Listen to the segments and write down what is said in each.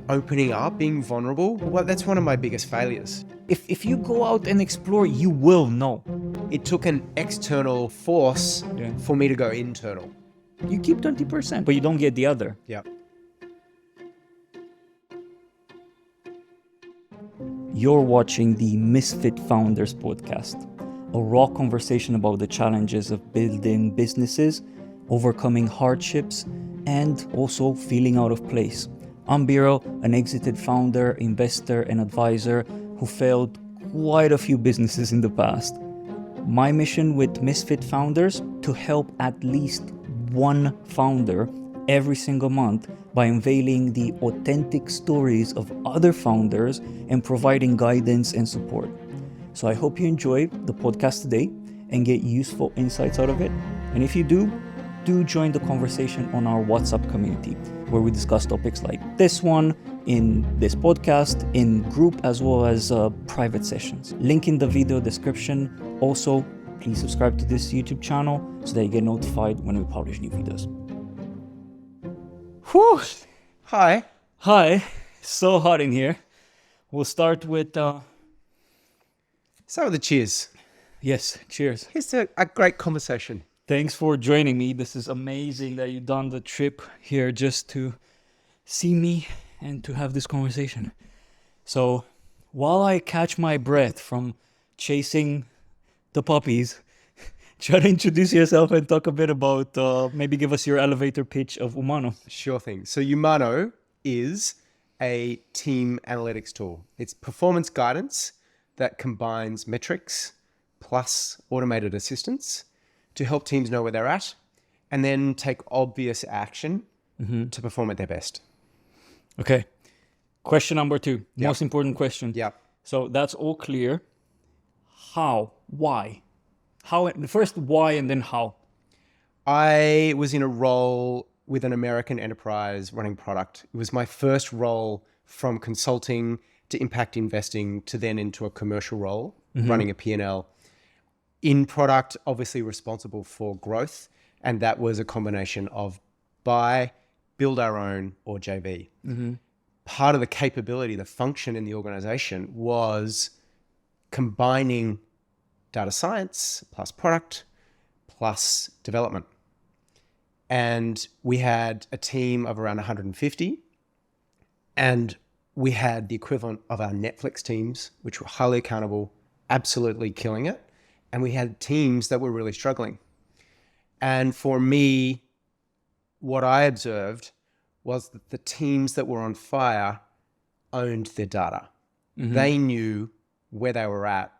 opening up, being vulnerable, well, that's one of my biggest failures. If you go out and explore, you will know. It took an external force for me to go internal. You keep 20%, but you don't get the other. Yeah. You're watching the Misfit Founders podcast, a raw conversation about the challenges of building businesses, overcoming hardships, and also feeling out of place. I'm Biro, an exited founder, investor, and advisor who failed quite a few businesses in the past. My mission with Misfit Founders to help at least one founder every single month by unveiling the authentic stories of other founders and providing guidance and support. So I hope you enjoy the podcast today and get useful insights out of it. And if you do join the conversation on our WhatsApp community, where we discuss topics like this one, in this podcast, in group, as well as private sessions. Link in the video description. Also, please subscribe to this YouTube channel so that you get notified when we publish new videos. Whew! Hi. Hi, so hot in here. We'll start with... Start with the cheers. Yes, cheers. Here's a great conversation. Thanks for joining me. This is amazing that you've done the trip here just to see me and to have this conversation. So while I catch my breath from chasing the puppies, try to introduce yourself and talk a bit about, maybe give us your elevator pitch of Umano. Sure thing. So Yamato is a team analytics tool. It's performance guidance that combines metrics plus automated assistance to help teams know where they're at and then take obvious action to perform at their best. Okay. Question number 2. Most important question. Yeah. So that's all clear. How? Why? How? First, why and then how? I was in a role with an American enterprise running product. It was my first role from consulting to impact investing to then into a commercial role, running a P&L. In product, obviously responsible for growth. And that was a combination of buy, build our own, or JV. Part of the capability, the function in the organization was combining data science plus product plus development. And we had a team of around 150. And we had the equivalent of our Netflix teams, which were highly accountable, absolutely killing it. And we had teams that were really struggling. And for me, what I observed was that the teams that were on fire owned their data. They knew where they were at,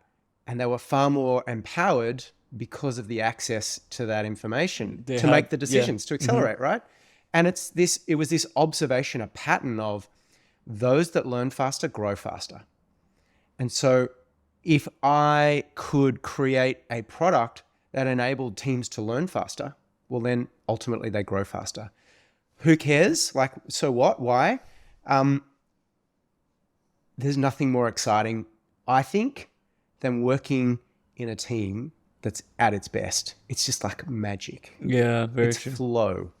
and they were far more empowered because of the access to that information to make the decisions, to accelerate, right? And it was this observation, a pattern of those that learn faster grow faster. And so if I could create a product that enabled teams to learn faster, well, then ultimately they grow faster. Who cares? Like, so what? Why? There's nothing more exciting, I think, than working in a team that's at its best. It's just like magic. Yeah, very it's true. Flow.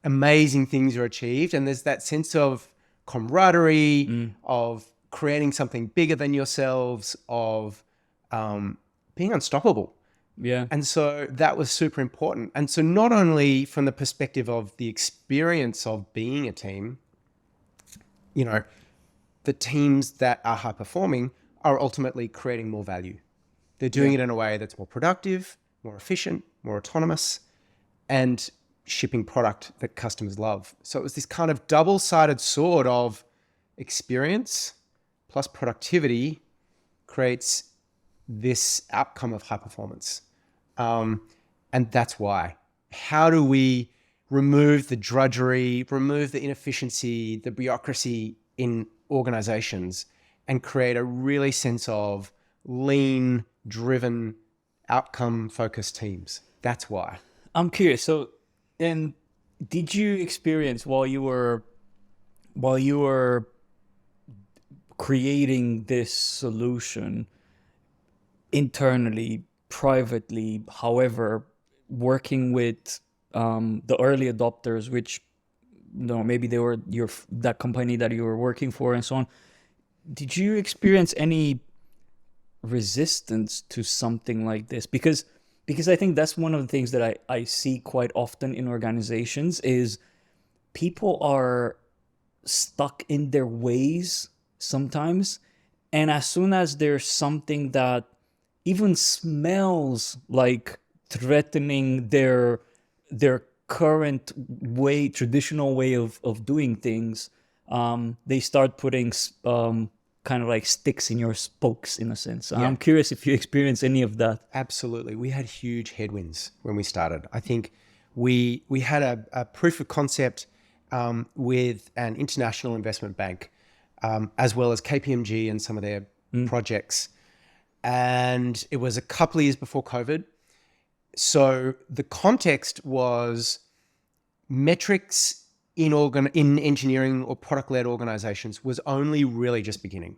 Amazing things are achieved, and there's that sense of camaraderie, of creating something bigger than yourselves, of being unstoppable. Yeah. And so that was super important. And so not only from the perspective of the experience of being a team, the teams that are high performing are ultimately creating more value. They're doing it in a way that's more productive, more efficient, more autonomous, and shipping product that customers love. So it was this kind of double-sided sword of experience plus productivity creates this outcome of high performance. And that's why. How do we remove the drudgery, remove the inefficiency, the bureaucracy in organizations and create a really sense of lean, driven, outcome-focused teams? That's why. I'm curious. So, and did you experience while you were creating this solution internally, privately, however, working with the early adopters, which maybe they were that company that you were working for and so on. Did you experience any resistance to something like this? Because I think that's one of the things that I see quite often in organizations is people are stuck in their ways sometimes. And as soon as there's something that even smells like threatening their current way, traditional way of doing things, they start putting kind of like sticks in your spokes in a sense. I'm curious if you experience any of that. Absolutely. We had huge headwinds when we started. I think we had a proof of concept with an international investment bank, as well as KPMG and some of their projects. And it was a couple of years before COVID. So the context was metrics in engineering or product-led organizations was only really just beginning.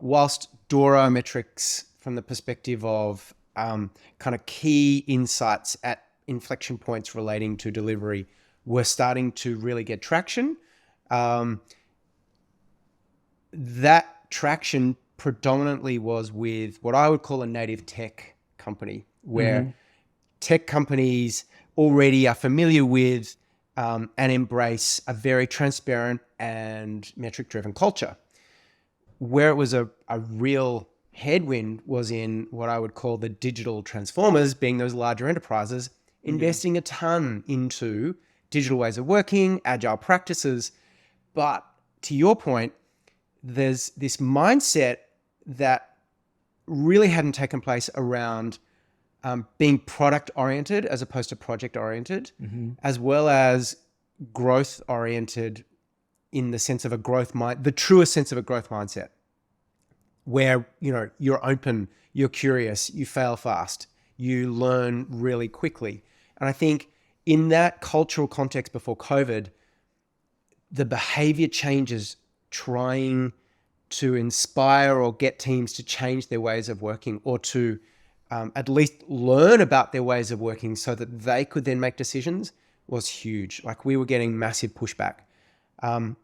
Whilst DORA metrics from the perspective of kind of key insights at inflection points relating to delivery were starting to really get traction. That traction predominantly was with what I would call a native tech company, where tech companies already are familiar with and embrace a very transparent and metric-driven culture. Where it was a real headwind was in what I would call the digital transformers, being those larger enterprises, investing a ton into digital ways of working, agile practices. But to your point, there's this mindset that really hadn't taken place around being product-oriented as opposed to project-oriented, as well as growth-oriented in the sense of the truest sense of a growth mindset, where, you're open, you're curious, you fail fast, you learn really quickly. And I think in that cultural context before COVID, the behavior changes trying to inspire or get teams to change their ways of working, or to at least learn about their ways of working so that they could then make decisions, was huge. Like, we were getting massive pushback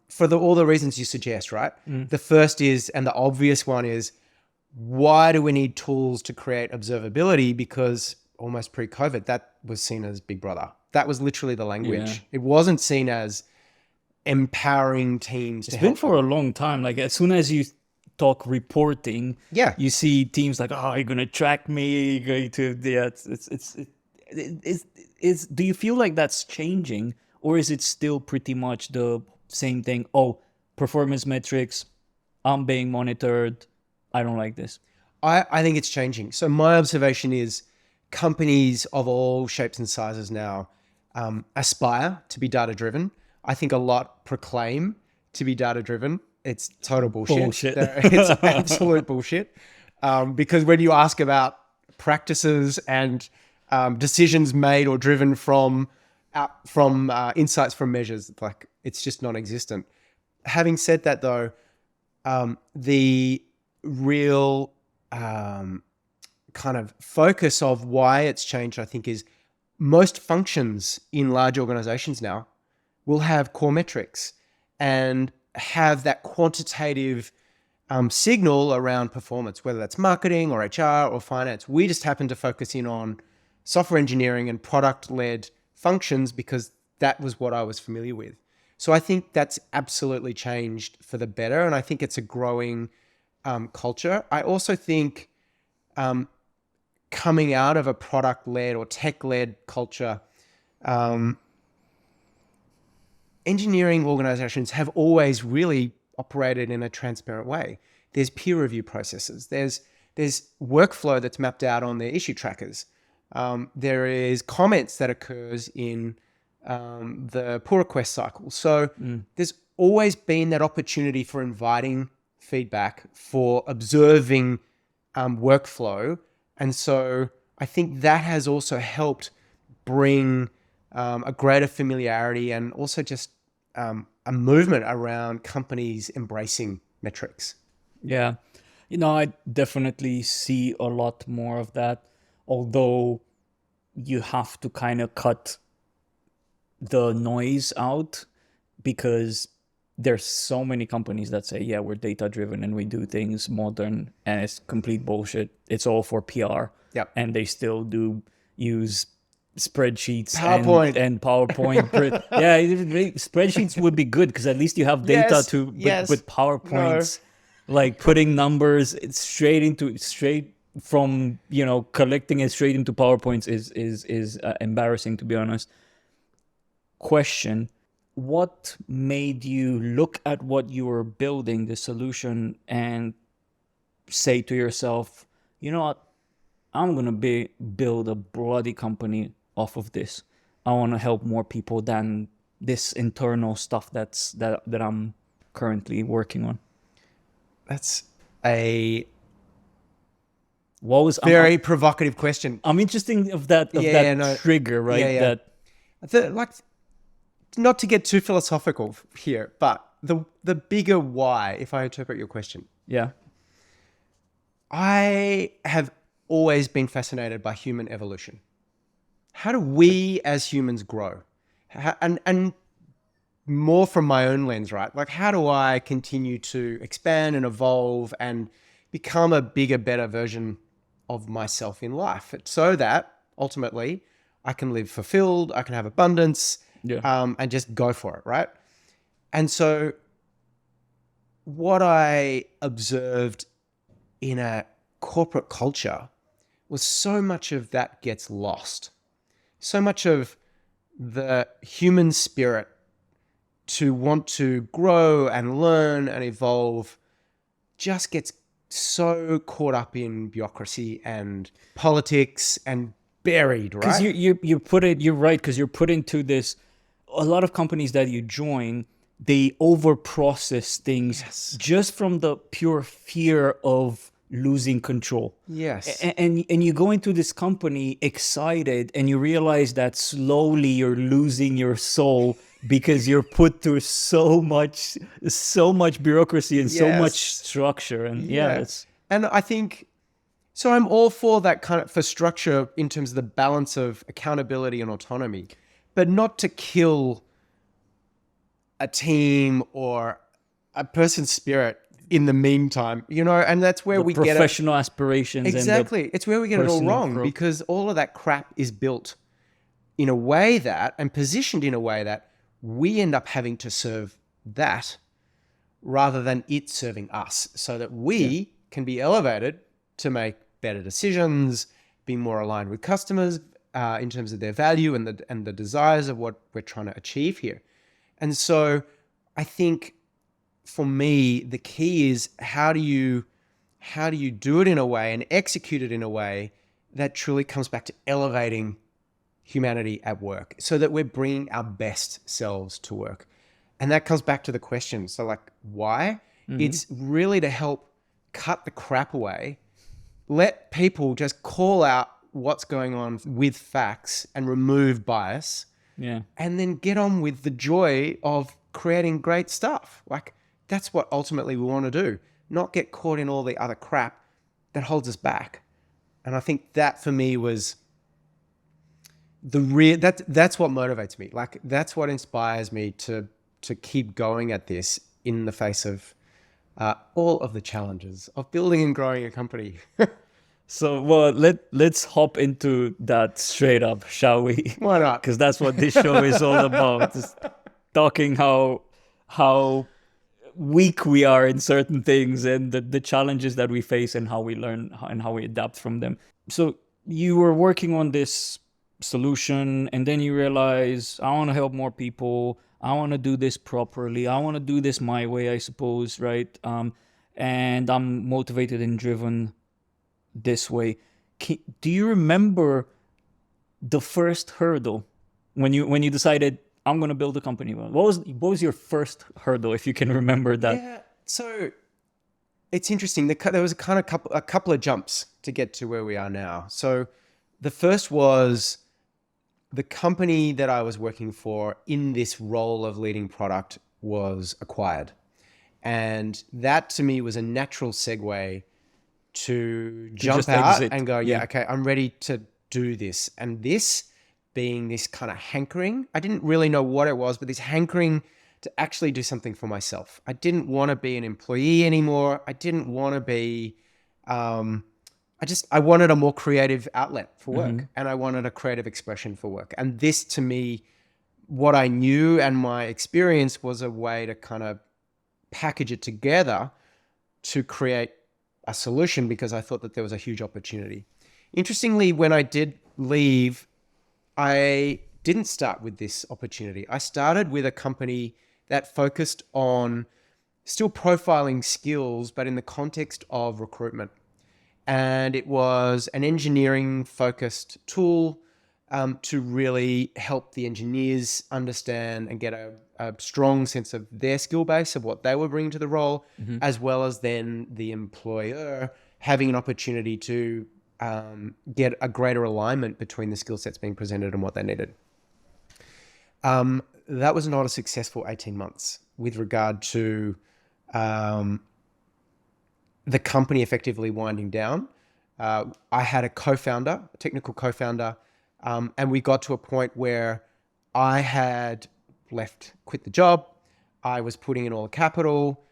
for all the reasons you suggest, right? The first is, and the obvious one is, why do we need tools to create observability? Because almost pre-COVID, that was seen as Big Brother. That was literally the language. Yeah. It wasn't seen as empowering teams. It's been for a long time. Like, as soon as you talk reporting, you see teams like, oh, you're going to track me, you're going to, do you feel like that's changing, or is it still pretty much the same thing? Oh, performance metrics, I'm being monitored, I don't like this. I think it's changing. So my observation is companies of all shapes and sizes now aspire to be data-driven. I think a lot proclaim to be data-driven. It's total bullshit. It's absolute bullshit. Because when you ask about practices and decisions made or driven from insights from measures, like, it's just non-existent. Having said that, though, the real kind of focus of why it's changed, I think, is most functions in large organizations now will have core metrics and have that quantitative signal around performance, whether that's marketing or HR or finance. We just happen to focus in on software engineering and product-led functions because that was what I was familiar with. So I think that's absolutely changed for the better, and I think it's a growing culture. I also think coming out of a product-led or tech-led culture, engineering organizations have always really operated in a transparent way. There's peer review processes. There's workflow that's mapped out on their issue trackers. There is comments that occurs in the pull request cycle. So there's always been that opportunity for inviting feedback, for observing workflow. And so I think that has also helped bring a greater familiarity and also just a movement around companies embracing metrics. Yeah. I definitely see a lot more of that, although you have to kind of cut the noise out because there's so many companies that say, yeah, we're data driven and we do things modern, and it's complete bullshit. It's all for PR. Yep. And they still do use spreadsheets PowerPoint. and PowerPoint. Yeah, spreadsheets would be good because at least you have data Yes, to, yes. but PowerPoints, like putting numbers straight from, collecting it straight into PowerPoints is embarrassing, to be honest. Question: what made you look at what you were building, the solution, and say to yourself, you know what, I'm going to build a bloody company off of this. I want to help more people than this internal stuff that I'm currently working on. That's a very provocative question. I'm interested of that trigger, right? Yeah. Not to get too philosophical here, but the bigger why, if I interpret your question. Yeah. I have always been fascinated by human evolution. How do we as humans grow? And more from my own lens, right? Like, how do I continue to expand and evolve and become a bigger, better version of myself in life, so that ultimately I can live fulfilled, I can have abundance, and just go for it, right? And so what I observed in a corporate culture was so much of that gets lost. So much of the human spirit to want to grow and learn and evolve just gets so caught up in bureaucracy and politics and buried, right? Because you're right, because you're put into this, a lot of companies that you join, they over process things just from the pure fear of losing control. Yes. And you go into this company excited and you realize that slowly you're losing your soul because you're put through so much bureaucracy and so much structure. And and I think, so I'm all for that kind of, for structure in terms of the balance of accountability and autonomy, but not to kill a team or a person's spirit in the meantime, and that's where we get professional aspirations. Exactly. It's where we get it all wrong, because all of that crap is built in a way that, and positioned in a way that we end up having to serve that rather than it serving us, so that we can be elevated to make better decisions, be more aligned with customers in terms of their value and the desires of what we're trying to achieve here. And so I think for me, the key is how do you do it in a way and execute it in a way that truly comes back to elevating humanity at work, so that we're bringing our best selves to work. And that comes back to the question. So like, why? Mm-hmm. It's really to help cut the crap away, let people just call out what's going on with facts and remove bias. Yeah. And then get on with the joy of creating great stuff. Like, that's what ultimately we want to do, not get caught in all the other crap that holds us back. And I think that for me was that's what motivates me. Like, that's what inspires me to keep going at this in the face of all of the challenges of building and growing a company. So, well, let's hop into that straight up, shall we? Why not? Because that's what this show is all about. Just talking how weak we are in certain things and the challenges that we face and how we learn and how we adapt from them. So you were working on this solution and then you realize, I want to help more people. I want to do this properly. I want to do this my way, I suppose, right? And I'm motivated and driven this way. Do you remember the first hurdle when you decided, I'm going to build a company? What was your first hurdle, if you can remember that? Yeah, so it's interesting. There was a couple of jumps to get to where we are now. So the first was the company that I was working for in this role of leading product was acquired. And that to me was a natural segue to jump out and go, okay, I'm ready to do this. And this being this kind of hankering, I didn't really know what it was, but this hankering to actually do something for myself. I didn't want to be an employee anymore. I didn't want to be, I wanted a more creative outlet for work, and I wanted a creative expression for work. And this, to me, what I knew and my experience was a way to kind of package it together to create a solution, because I thought that there was a huge opportunity. Interestingly, when I did leave, I didn't start with this opportunity. I started with a company that focused on still profiling skills, but in the context of recruitment. And it was an engineering focused tool to really help the engineers understand and get a strong sense of their skill base, of what they were bringing to the role, as well as then the employer having an opportunity to get a greater alignment between the skill sets being presented and what they needed. That was not a successful 18 months with regard to the company effectively winding down. I had a technical co-founder, and we got to a point where I had quit the job. I was putting in all the capital.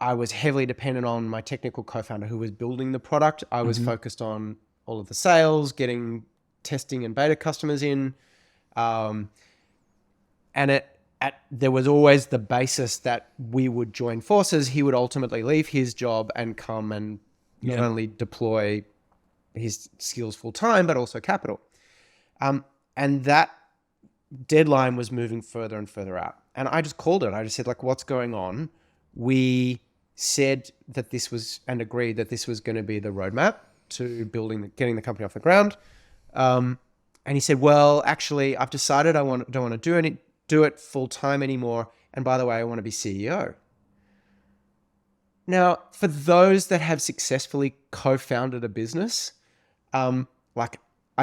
I was heavily dependent on my technical co-founder who was building the product. I was focused on all of the sales, getting testing and beta customers in. And there was always the basis that we would join forces. He would ultimately leave his job and come and not only deploy his skills full time, but also capital. And that deadline was moving further and further out. And I just called it. I just said, like, what's going on? We said that this was, and agreed that this was going to be the roadmap to getting the company off the ground. And he said, well, actually, I've decided I don't want to do it full time anymore. And by the way, I want to be CEO. Now, for those that have successfully co-founded a business, I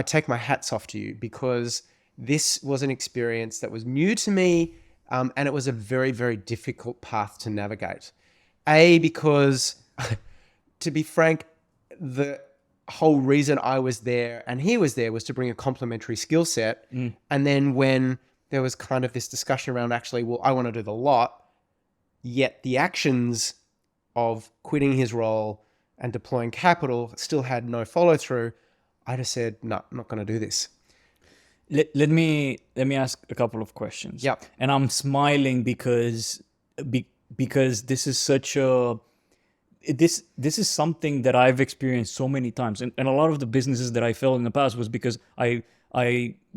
take my hats off to you, because this was an experience that was new to me, and it was a very, very difficult path to navigate. Because to be frank, the whole reason I was there and he was there was to bring a complementary skill set. And then when there was kind of this discussion around, actually, well, I want to do the lot, yet the actions of quitting his role and deploying capital still had no follow through, I just said, no, I'm not going to do this. Let me ask a couple of questions. Yeah. And I'm smiling because this is such a this is something that I've experienced so many times, and a lot of the businesses that I failed in the past was because I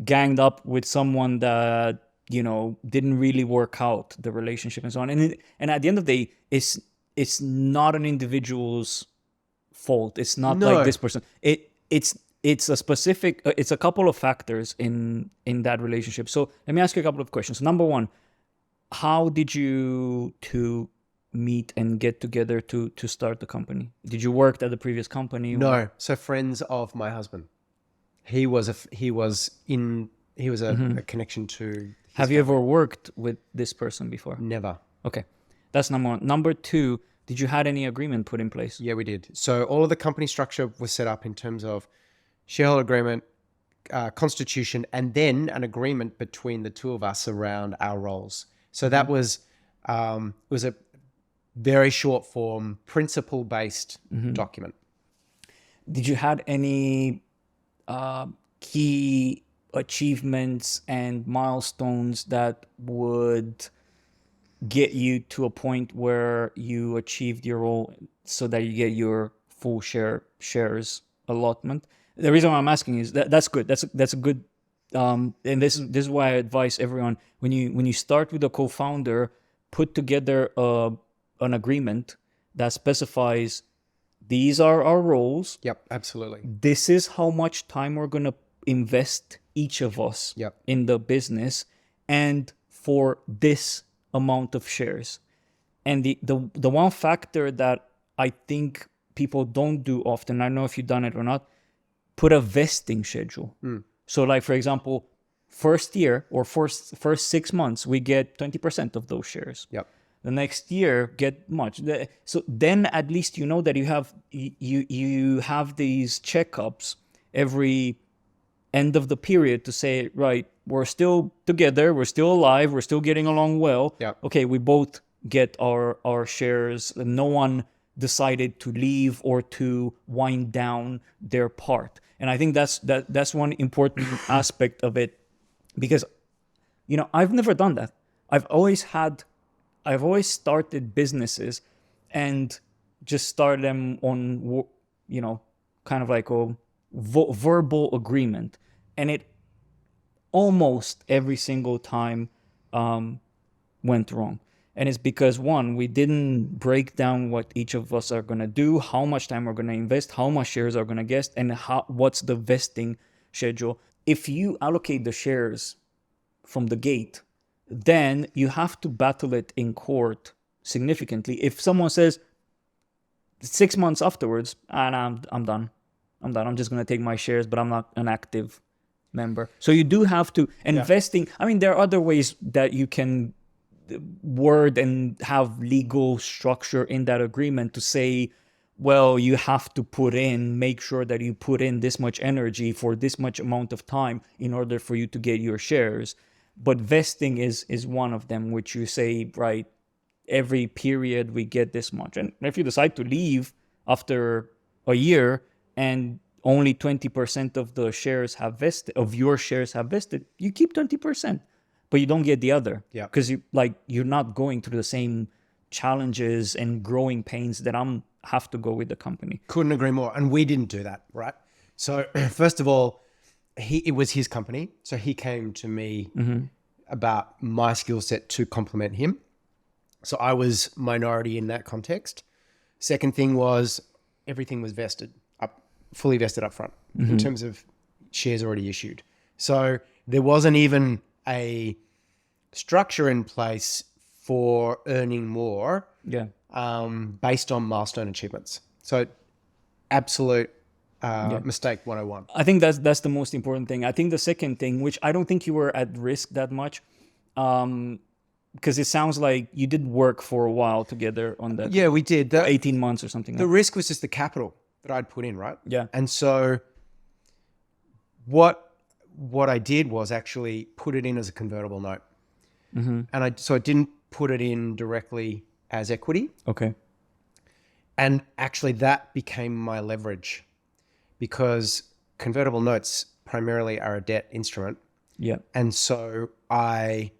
ganged up with someone that didn't really work out the relationship and so on, and at the end of the day, it's not an individual's fault. It's not like this person. It's a specific. It's a couple of factors in that relationship. So let me ask you a couple of questions. Number one, how did you two meet and get together to start the company? Did you work at the previous company? No. So friends of my husband. He was a connection to. Have you ever worked with this person before? Never. Okay, that's number one. Number two, did you had any agreement put in place? Yeah, we did. So all of the company structure was set up in terms of shareholder agreement, constitution, and then an agreement between the two of us around our roles. So that was a very short form, principle based document. Did you had any key achievements and milestones that would get you to a point where you achieved your role so that you get your full shares allotment? The reason why I'm asking is that's good. That's a good, and this is why I advise everyone, when you start with a co-founder, put together an agreement that specifies these are our roles. Yep, absolutely. This is how much time we're gonna invest each of us in the business, and for this amount of shares. And the one factor that I think people don't do often, I don't know if you've done it or not, put a vesting schedule. So like, for example, first year or first 6 months, we get 20% of those shares. Yep. The next year get much. So then at least you have these checkups every end of the period to say, right, we're still together, we're still alive, we're still getting along well. Yeah. Okay, we both get our shares. No one decided to leave or to wind down their part. And I think that's one important aspect of it, because I've never done that. I've always started businesses and just started them on kind of like a verbal agreement, and it almost every single time went wrong. And it's because, one, we didn't break down what each of us are going to do, how much time we're going to invest, how much shares are going to get, and what's the vesting schedule. If you allocate the shares from the gate, then you have to battle it in court significantly. If someone says 6 months afterwards, and I'm done, I'm just going to take my shares, but I'm not an active member. So you do have to investing. I mean, there are other ways that you can word and have legal structure in that agreement to say, well, you have to make sure that you put in this much energy for this much amount of time in order for you to get your shares. But vesting is one of them, which you say, right, every period we get this much. And if you decide to leave after a year and only 20% of the shares have vested, of your shares have vested, you keep 20%, but you don't get the other. Yeah. Because you're not going through the same challenges and growing pains that have to go with the company. Couldn't agree more. And we didn't do that, right? So first of all, it was his company. So he came to me about my skill set to complement him. So I was minority in that context. Second thing was everything was fully vested up front in terms of shares already issued. So there wasn't even a structure in place for earning more based on milestone achievements. So absolute mistake 101. I think that's the most important thing. I think the second thing, which I don't think you were at risk that much, because it sounds like you did work for a while together on that. Yeah, we did. 18 months or something. The risk was just the capital that I'd put in, right? Yeah. And so what I did was actually put it in as a convertible note. And I didn't put it in directly as equity. Okay. And actually that became my leverage, because convertible notes primarily are a debt instrument. Yeah. And so I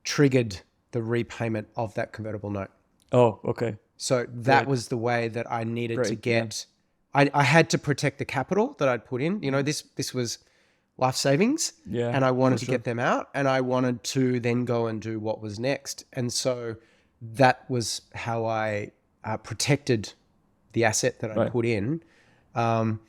triggered the repayment of that convertible note. Oh, okay. So that was the way that I needed to get, I had to protect the capital that I'd put in. This was life savings, and I wanted to get them out, and I wanted to then go and do what was next. And so that was how I protected the asset that I put in. And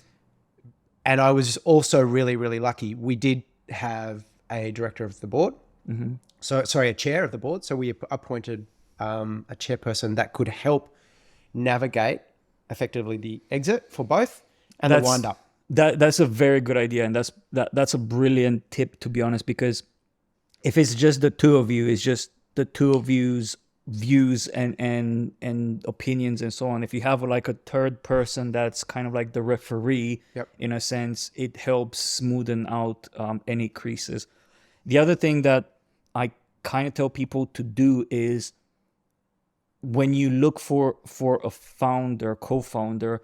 I was also really, really lucky. We did have a director of the board. A chair of the board. So we appointed a chairperson that could help navigate effectively the exit for both and the wind up. That's a very good idea, and that's a brilliant tip, to be honest, because if it's just the two of you, it's just the two of you's views and opinions and so on. If you have like a third person that's kind of like the referee, in a sense, it helps smoothen out any creases. The other thing that I kind of tell people to do is, when you look for a founder, co-founder,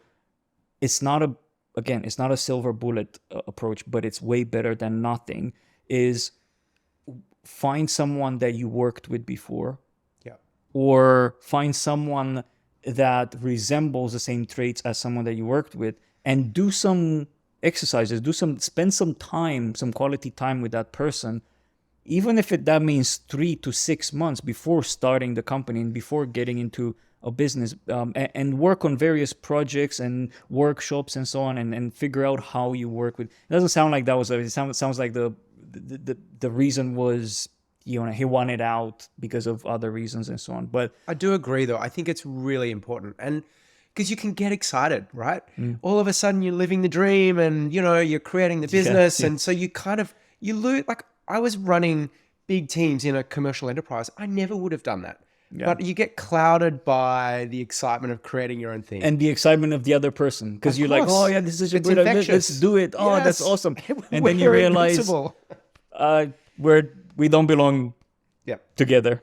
it's not a silver bullet approach, but it's way better than nothing, is find someone that you worked with before, or find someone that resembles the same traits as someone that you worked with, and do some exercises, spend some time, some quality time with that person, even if that means 3 to 6 months before starting the company and before getting into a business, and work on various projects and workshops and so on, and figure out how you work with. It doesn't sound like that was it sounds like the reason was, he wanted out because of other reasons and so on. But I do agree, though. I think it's really important, and because you can get excited, right? All of a sudden you're living the dream, and you're creating the business, and so you lose. Like, I was running big teams in a commercial enterprise. I never would have done that. but you get clouded by the excitement of creating your own thing. And the excitement of the other person, because Of you're like, course. oh yeah, this is a It's great idea. infectious. Let's do it. Oh, that's Yes. awesome. And then you We're realize invincible. we don't belong Yep. together.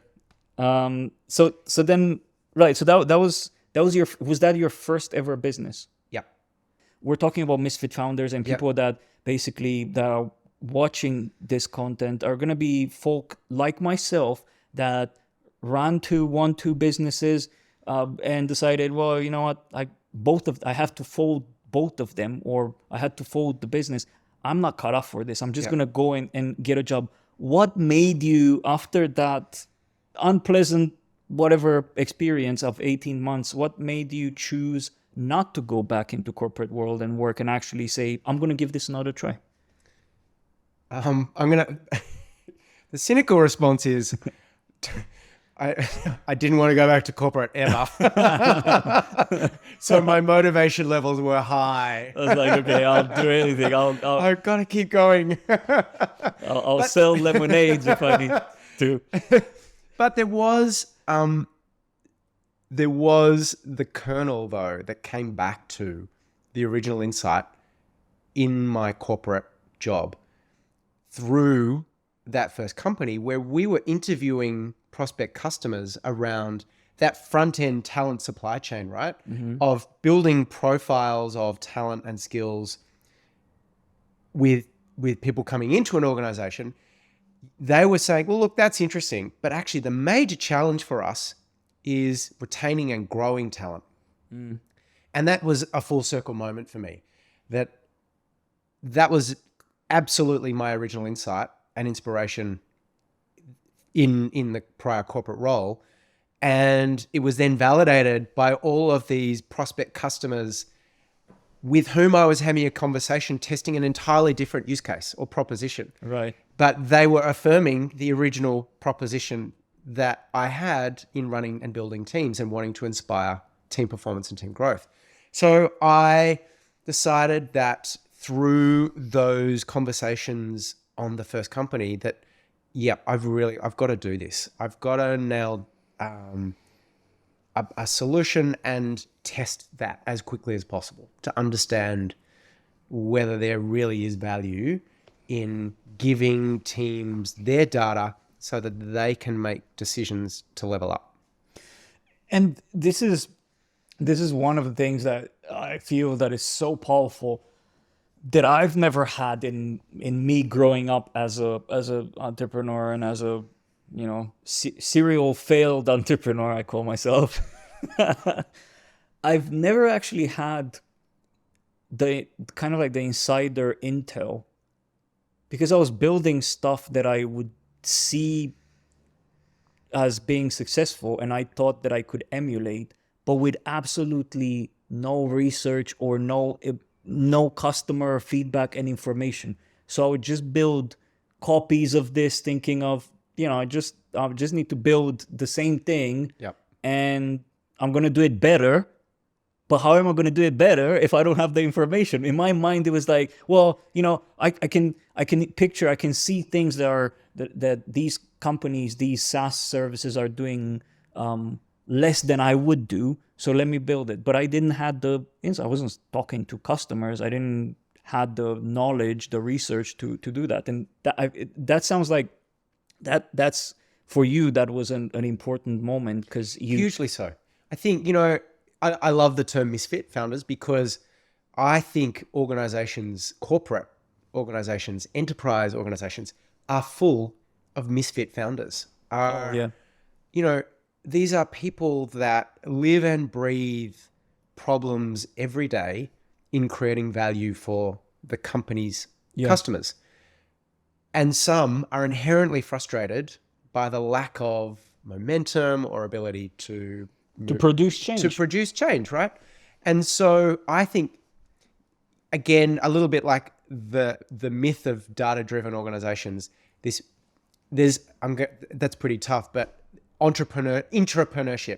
So then, right. So that was your first ever business? Yep. We're talking about Misfit Founders and people that basically that are watching this content are going to be folk like myself that ran two businesses and decided, well, you know what, I have to fold both of them, or I had to fold the business. I'm not cut off for this. I'm just going to go and get a job. What made you, after that unpleasant whatever experience of 18 months, what made you choose not to go back into corporate world and work and actually say, I'm going to give this another try? The cynical response is, I didn't want to go back to corporate ever. So my motivation levels were high. I was like, okay, I'll do anything. I've got to keep going. I'll sell lemonades if I need to. But there was the kernel, though, that came back to the original insight in my corporate job through that first company, where we were interviewing prospect customers around that front-end talent supply chain, right? Mm-hmm. Of building profiles of talent and skills with people coming into an organization. They were saying, well, look, that's interesting, but actually the major challenge for us is retaining and growing talent. Mm. And that was a full circle moment for me. That was absolutely my original insight and inspiration in the prior corporate role. And it was then validated by all of these prospect customers with whom I was having a conversation, testing an entirely different use case or proposition. Right. But they were affirming the original proposition that I had in running and building teams and wanting to inspire team performance and team growth. So I decided that through those conversations on the first company that, I've got to do this. I've got to nail a solution and test that as quickly as possible to understand whether there really is value in giving teams their data so that they can make decisions to level up. And this is one of the things that I feel that is so powerful that I've never had in me growing up as a entrepreneur and as a serial failed entrepreneur, I call myself. I've never actually had the kind of like the insider intel, because I was building stuff that I would see as being successful and I thought that I could emulate, but with absolutely no research or no customer feedback and information. So I would just build copies of this thinking of, I just need to build the same thing. Yep. And I'm going to do it better. But how am I going to do it better if I don't have the information? In my mind, it was like, well, I can see things that these companies, these SaaS services are doing less than I would do. So let me build it. But I didn't have the insight. I wasn't talking to customers. I didn't have the knowledge, the research to do that. And that sounds like that's for you. That was an important moment because you hugely so. I think I love the term Misfit Founders because I think organizations, corporate organizations, enterprise organizations are full of misfit founders. These are people that live and breathe problems every day in creating value for the company's customers. And some are inherently frustrated by the lack of momentum or ability to produce change. Right? And so I think, again, a little bit like the myth of data-driven organizations, that's pretty tough, but intrapreneurship,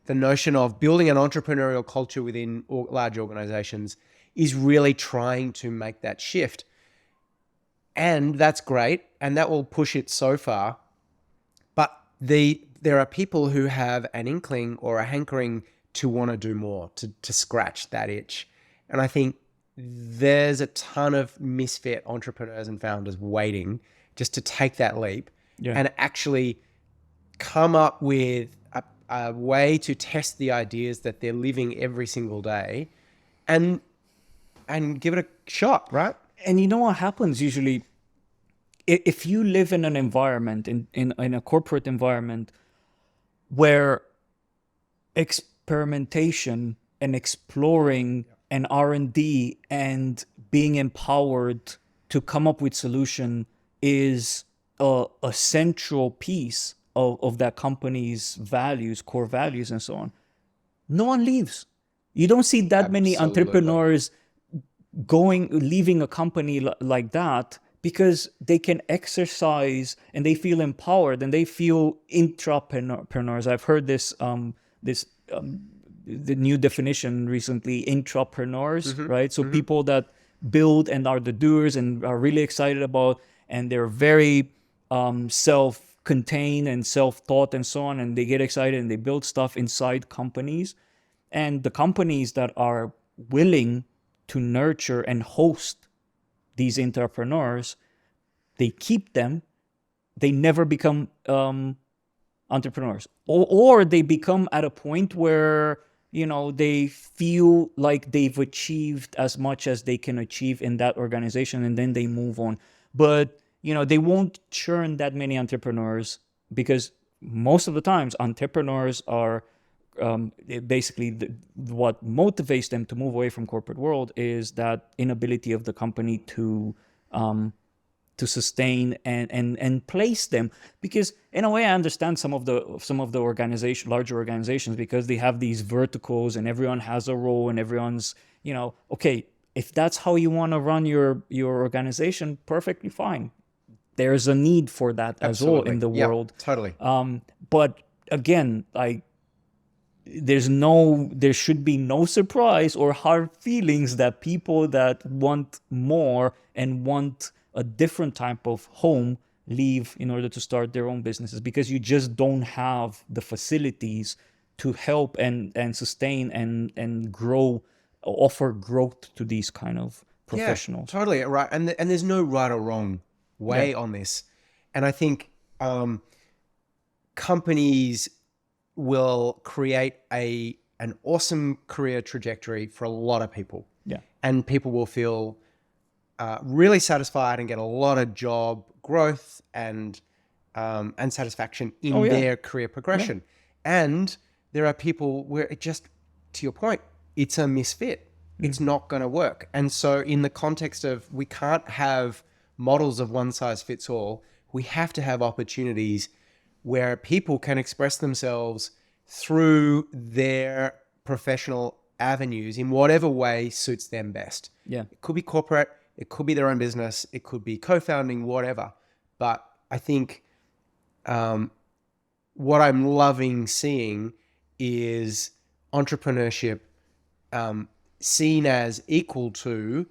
the notion of building an entrepreneurial culture within large organizations is really trying to make that shift. And that's great, and that will push it so far. But the there are people who have an inkling or a hankering to want to do more, to scratch that itch. And I think there's a ton of misfit entrepreneurs and founders waiting just to take that leap and actually come up with a way to test the ideas that they're living every single day and give it a shot, right? And you know what happens usually? If you live in an environment, in a corporate environment, where experimentation and exploring and R&D and being empowered to come up with solution is a central piece of that company's values, core values, and so on, no one leaves. You don't see that many entrepreneurs leaving a company like that, because they can exercise and they feel empowered and they feel intrapreneurs. I've heard this the new definition recently, intrapreneurs, right? So people that build and are the doers and are really excited about, and they're very self-contained and self-taught and so on, and they get excited and they build stuff inside companies. And the companies that are willing to nurture and host these entrepreneurs, they keep them. They never become entrepreneurs, or they become at a point where, you know, they feel like they've achieved as much as they can achieve in that organization, and then they move on. But, you know, they won't churn that many entrepreneurs, because most of the times entrepreneurs are basically what motivates them to move away from corporate world is that inability of the company to sustain and place them. Because in a way, I understand some of the larger organizations, because they have these verticals and everyone has a role and everyone's, you know, okay, if that's how you want to run your organization, perfectly fine. There's a need for that as well in the world. Totally. But again, there should be no surprise or hard feelings that people that want more and want a different type of home leave in order to start their own businesses, because you just don't have the facilities to help and sustain and grow, offer growth to these kind of professionals. Yeah, totally right. And there's no right or wrong way on this. And I think companies will create an awesome career trajectory for a lot of people. Yeah. And people will feel really satisfied and get a lot of job growth and satisfaction in their career progression. Yeah. And there are people where it just, to your point, it's a misfit. It's not going to work. And so in the context of, we can't have models of one size fits all, we have to have opportunities where people can express themselves through their professional avenues in whatever way suits them best. Yeah. It could be corporate, it could be their own business, it could be co-founding, whatever. But I think what I'm loving seeing is entrepreneurship seen as equal to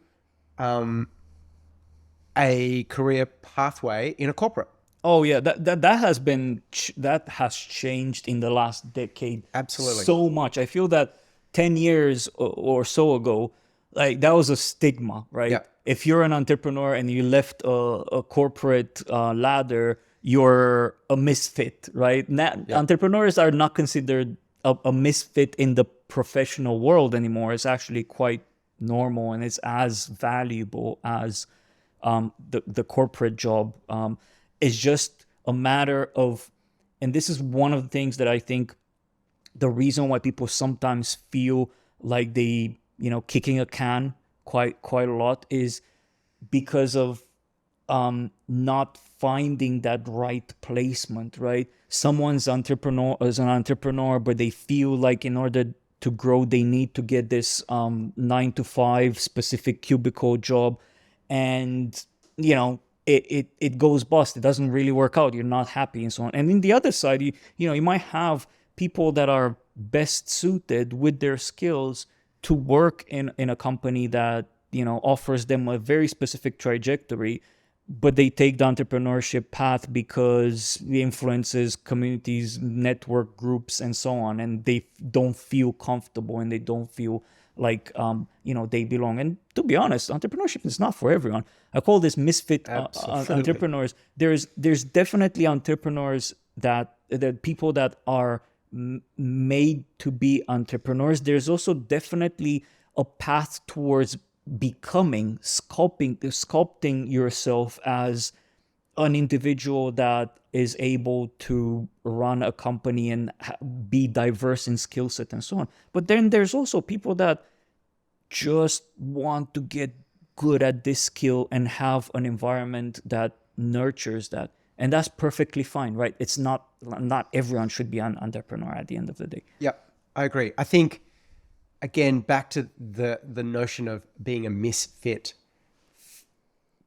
a career pathway in a corporate. Oh yeah, that has changed in the last decade. Absolutely. So much. I feel that 10 years or so ago, like, that was a stigma, right? Yeah. If you're an entrepreneur and you left a corporate ladder, you're a misfit, right? Entrepreneurs are not considered a misfit in the professional world anymore. It's actually quite normal, and it's as valuable as the corporate job. It's just a matter of, and this is one of the things that I think the reason why people sometimes feel like they, you know, kicking a can quite a lot is because of not finding that right placement, right? Someone's an entrepreneur, but they feel like in order to grow, they need to get this 9-to-5 specific cubicle job, and, you know, it goes bust. It doesn't really work out. You're not happy and so on. And in the other side, you might have people that are best suited with their skills to work in a company that, you know, offers them a very specific trajectory, but they take the entrepreneurship path because the influences, communities, network groups, and so on, and they don't feel comfortable and they don't feel like they belong. And to be honest, entrepreneurship is not for everyone. I call this misfit entrepreneurs. There's definitely entrepreneurs that people that are made to be entrepreneurs. There's also definitely a path towards becoming, sculpting yourself as an individual that is able to run a company and be diverse in skill set and so on. But then there's also people that just want to get good at this skill and have an environment that nurtures that. And that's perfectly fine, right? It's not everyone should be an entrepreneur at the end of the day. Yeah, I agree. I think, again, back to the notion of being a misfit,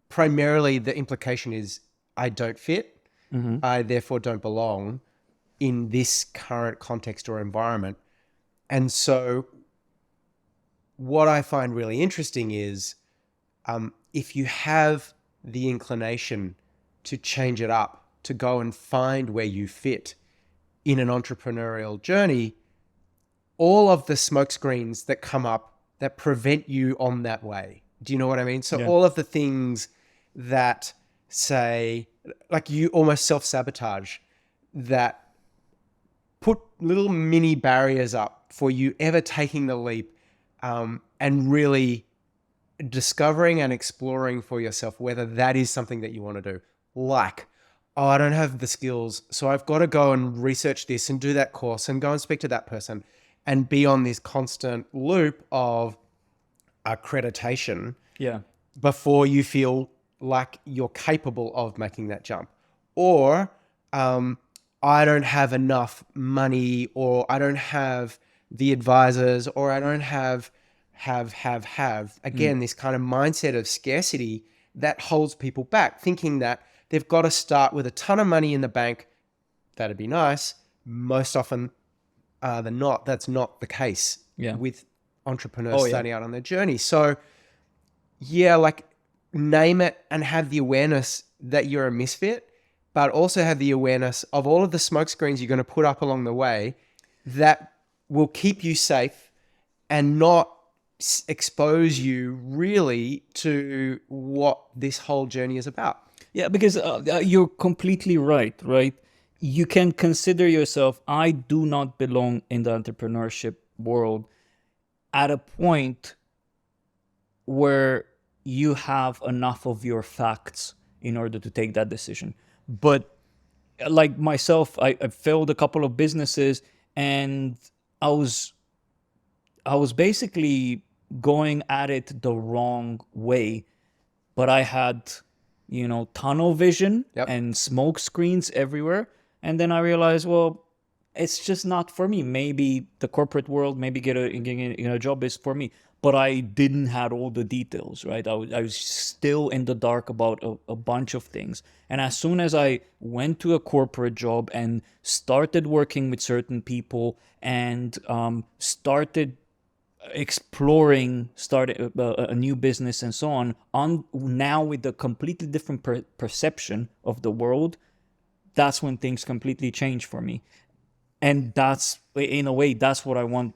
primarily the implication is I don't fit. I therefore don't belong in this current context or environment. And so what I find really interesting is if you have the inclination to change it up, to go and find where you fit in an entrepreneurial journey, all of the smokescreens that come up that prevent you on that way. Do you know what I mean? So all of the things that say, like you almost self-sabotage, that put little mini barriers up for you ever taking the leap and really discovering and exploring for yourself whether that is something that you want to do. Like, oh, I don't have the skills, so I've got to go and research this and do that course and go and speak to that person and be on this constant loop of accreditation before you feel like you're capable of making that jump. Or I don't have enough money, or I don't have the advisors, or I don't have. Again, this kind of mindset of scarcity that holds people back, thinking that they've got to start with a ton of money in the bank. That'd be nice. Most often than not, that's not the case with entrepreneurs starting out on their journey. So like name it and have the awareness that you're a misfit, but also have the awareness of all of the smoke screens you're going to put up along the way that will keep you safe and not expose you really to what this whole journey is about. Yeah, because you're completely right? You can consider yourself, I do not belong in the entrepreneurship world, at a point where you have enough of your facts in order to take that decision. But like myself, I failed a couple of businesses, and I was basically going at it the wrong way, but I had tunnel vision and smoke screens everywhere. And then I realized, well, it's just not for me. Maybe the corporate world, maybe getting a job is for me. But I didn't have all the details, right? I was still in the dark about a bunch of things. And as soon as I went to a corporate job and started working with certain people and started exploring, started a new business and so on now with a completely different perception of the world, that's when things completely change for me. And that's, in a way, that's what I want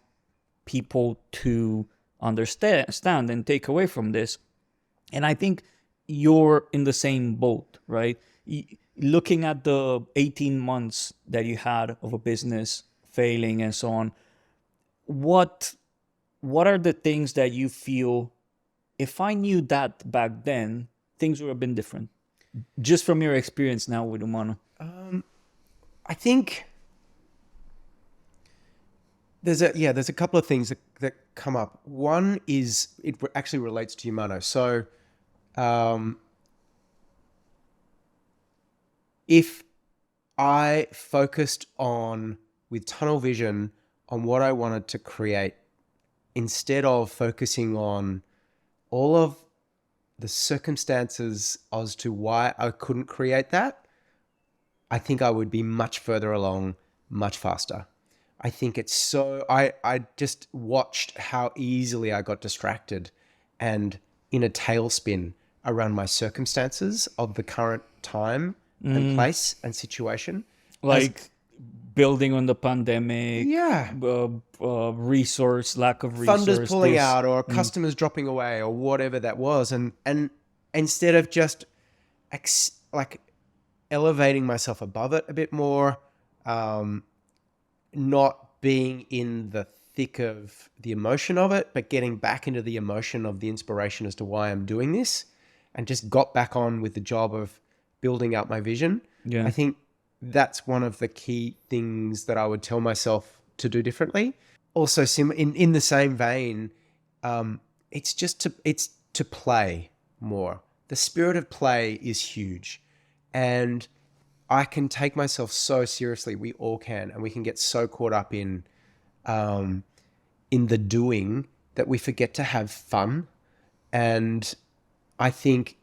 people to understand and take away from this. And I think you're in the same boat, right? Looking at the 18 months that you had of a business failing and so on, what are the things that you feel, if I knew that back then, things would have been different? Just from your experience now with Umano. I think there's a couple of things that come up. One is it actually relates to Yamato. So if I focused with tunnel vision on what I wanted to create, instead of focusing on all of the circumstances as to why I couldn't create that, I think I would be much further along, much faster. I think it's so, I just watched how easily I got distracted and in a tailspin around my circumstances of the current time and place and situation. Like building on the pandemic, Yeah. lack of resource, Funders pulling out or customers dropping away or whatever that was. And instead of just like elevating myself above it a bit more, not being in the thick of the emotion of it, but getting back into the emotion of the inspiration as to why I'm doing this, and just got back on with the job of building out my vision. Yeah. I think that's one of the key things that I would tell myself to do differently. Also, in the same vein, it's to play more. The spirit of play is huge, and I can take myself so seriously. We all can, and we can get so caught up in the doing that we forget to have fun. And I think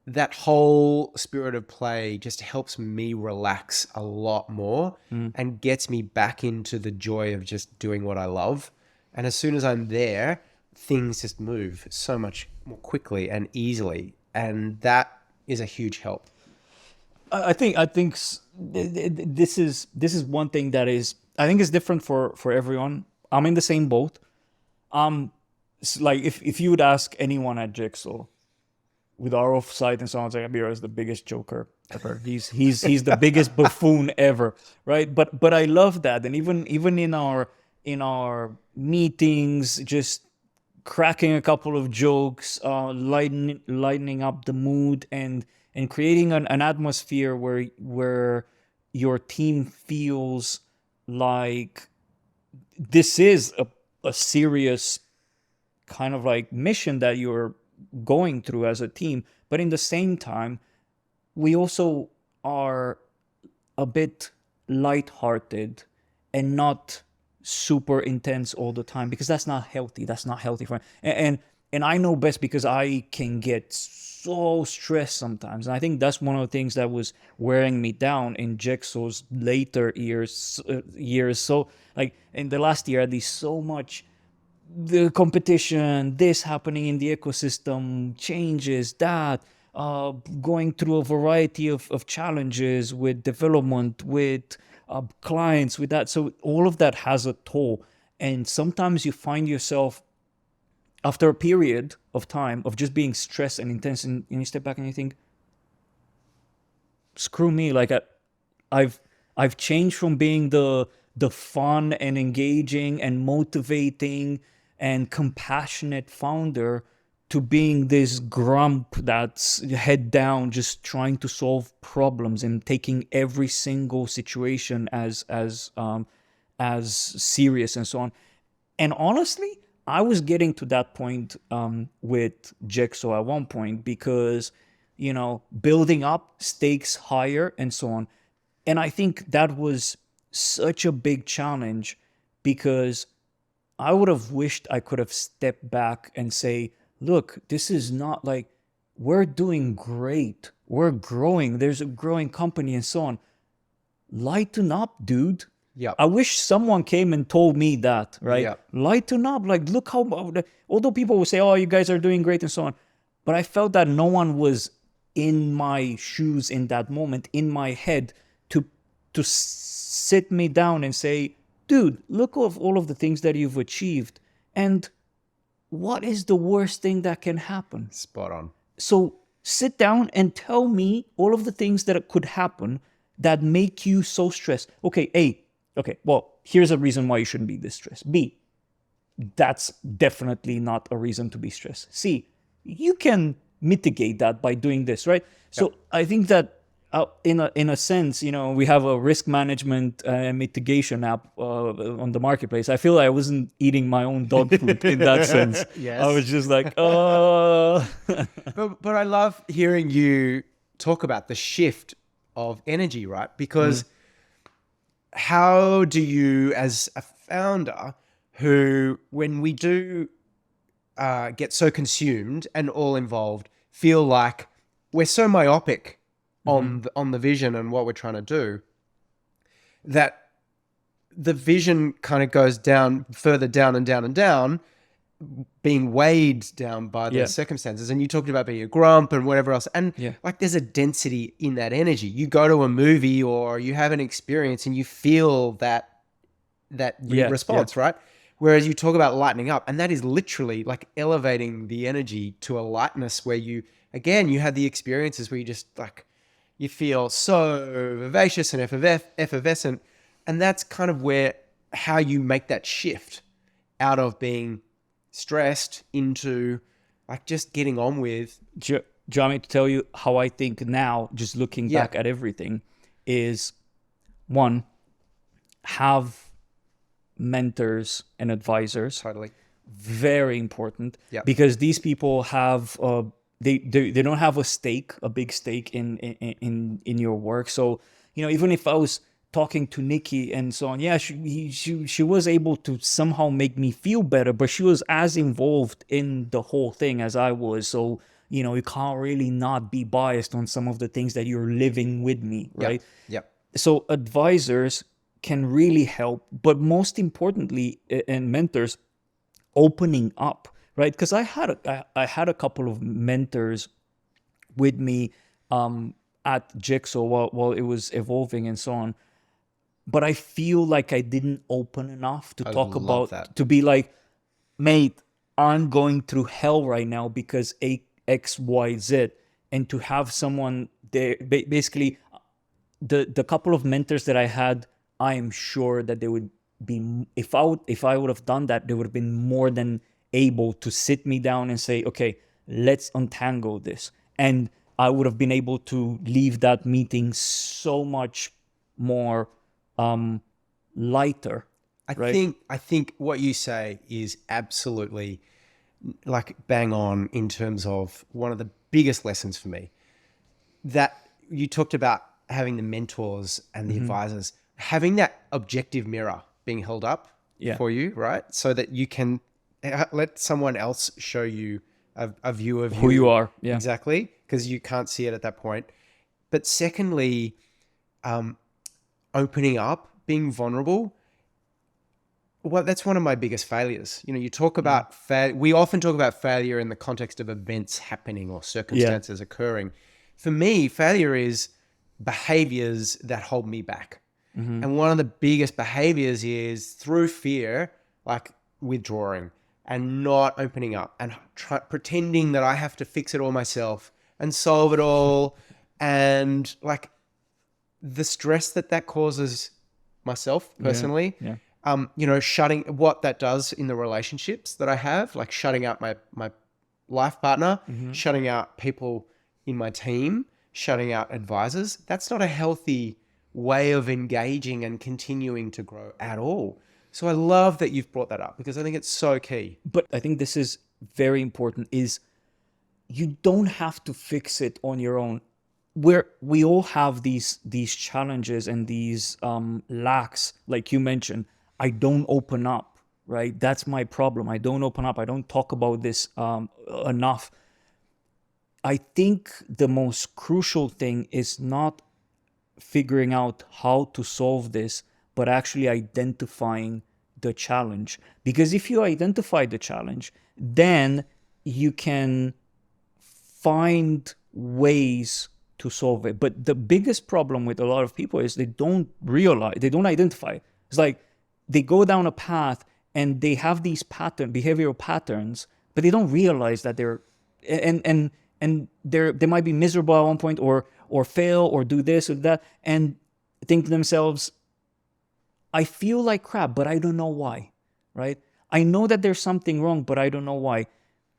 that whole spirit of play just helps me relax a lot more and gets me back into the joy of just doing what I love. And as soon as I'm there, things just move so much more quickly and easily. And that is a huge help. I think this is one thing that is, I think is different for everyone. I'm in the same boat. It's like if you would ask anyone at Jigsaw, with our offsite and so on, it's like Abir is the biggest joker ever. He's the biggest buffoon ever, right? But I love that, and even in our meetings, just cracking a couple of jokes, lightening up the mood, and creating an atmosphere where your team feels like this is a serious kind of like mission that you're going through as a team. But in the same time, we also are a bit lighthearted and not super intense all the time, because that's not healthy. That's not healthy for and I know best, because I can get so stressed sometimes. And I think that's one of the things that was wearing me down in Jigsaw's later years. So like in the last year, at least, so much the competition, this happening in the ecosystem, changes, that, going through a variety of challenges with development, with clients, with that. So all of that has a toll. And sometimes you find yourself, after a period of time of just being stressed and intense, and you step back and you think, screw me, like I've changed from being the fun and engaging and motivating and compassionate founder to being this grump that's head down, just trying to solve problems and taking every single situation as serious and so on. And honestly, I was getting to that point with Jigsaw at one point, because, building up, stakes higher and so on. And I think that was such a big challenge, because I would have wished I could have stepped back and say, look, this is not like, we're doing great. We're growing. There's a growing company and so on. Lighten up, dude. Yeah. I wish someone came and told me that, right? Yep. Lighten up. Like, look how, although people will say, oh, you guys are doing great and so on. But I felt that no one was in my shoes in that moment, in my head, to sit me down and say, dude, look at all of the things that you've achieved. And what is the worst thing that can happen? Spot on. So sit down and tell me all of the things that could happen that make you so stressed. Okay, A, okay, well, here's a reason why you shouldn't be this stressed. B, that's definitely not a reason to be stressed. C, you can mitigate that by doing this, right? So I think that in a sense, we have a risk management mitigation app on the marketplace. I feel like I wasn't eating my own dog food in that sense. Yes. I was just like, oh. But I love hearing you talk about the shift of energy, right? Because how do you, as a founder who, when we do get so consumed and all involved, feel like we're so myopic on the vision and what we're trying to do, that the vision kind of goes down, further down and down and down, being weighed down by the Yeah. circumstances. And you talked about being a grump and whatever else. And Yeah. like there's a density in that energy. You go to a movie or you have an experience and you feel that Yeah. response, right? Whereas you talk about lightening up, and that is literally like elevating the energy to a lightness where you had the experiences where you just like, you feel so vivacious and effervescent. And that's kind of how you make that shift out of being stressed into like just getting on with. Do you want me to tell you how I think now, just looking back at everything, is one, have mentors and advisors. Totally. Very important. Yeah. Because these people have they don't have a big stake in your work. So, even if I was talking to Nikki and so on, yeah, she was able to somehow make me feel better, but she was as involved in the whole thing as I was. So, you can't really not be biased on some of the things that you're living with me, right? Yeah. So advisors can really help, but most importantly, and mentors, opening up, right? Because I had a couple of mentors with me at Jigsaw while it was evolving and so on, but I feel like I didn't open enough to talk about that. to be like, mate, I'm going through hell right now because X, Y, Z, and to have someone there, basically, the couple of mentors that I had, I am sure that they would be, if I would have done that, they would have been more than able to sit me down and say, okay, let's untangle this. And I would have been able to leave that meeting so much more lighter. I think what you say is absolutely like bang on in terms of one of the biggest lessons for me. That you talked about having the mentors and the advisors, having that objective mirror being held up for you, right? So that you can let someone else show you a view of who you are. Yeah, exactly, because you can't see it at that point. But secondly, opening up, being vulnerable. Well, that's one of my biggest failures. You talk about we often talk about failure in the context of events happening or circumstances occurring. For me, failure is behaviors that hold me back. And one of the biggest behaviors is through fear, like withdrawing and not opening up and pretending that I have to fix it all myself and solve it all. And like the stress that causes myself personally, shutting what that does in the relationships that I have, like shutting out my life partner, shutting out people in my team, shutting out advisors. That's not a healthy way of engaging and continuing to grow at all. So I love that you've brought that up because I think it's so key. But I think this is very important, is you don't have to fix it on your own. We all have these challenges and these lacks, like you mentioned. I don't open up, right? That's my problem. I don't open up. I don't talk about this enough. I think the most crucial thing is not figuring out how to solve this, but actually identifying the challenge. Because if you identify the challenge, then you can find ways to solve it. But the biggest problem with a lot of people is they don't identify. It's like they go down a path and they have these behavioral patterns, but they don't realize that they're and they might be miserable at one point or fail or do this or that and think to themselves, I feel like crap, but I don't know why, right? I know that there's something wrong, but I don't know why.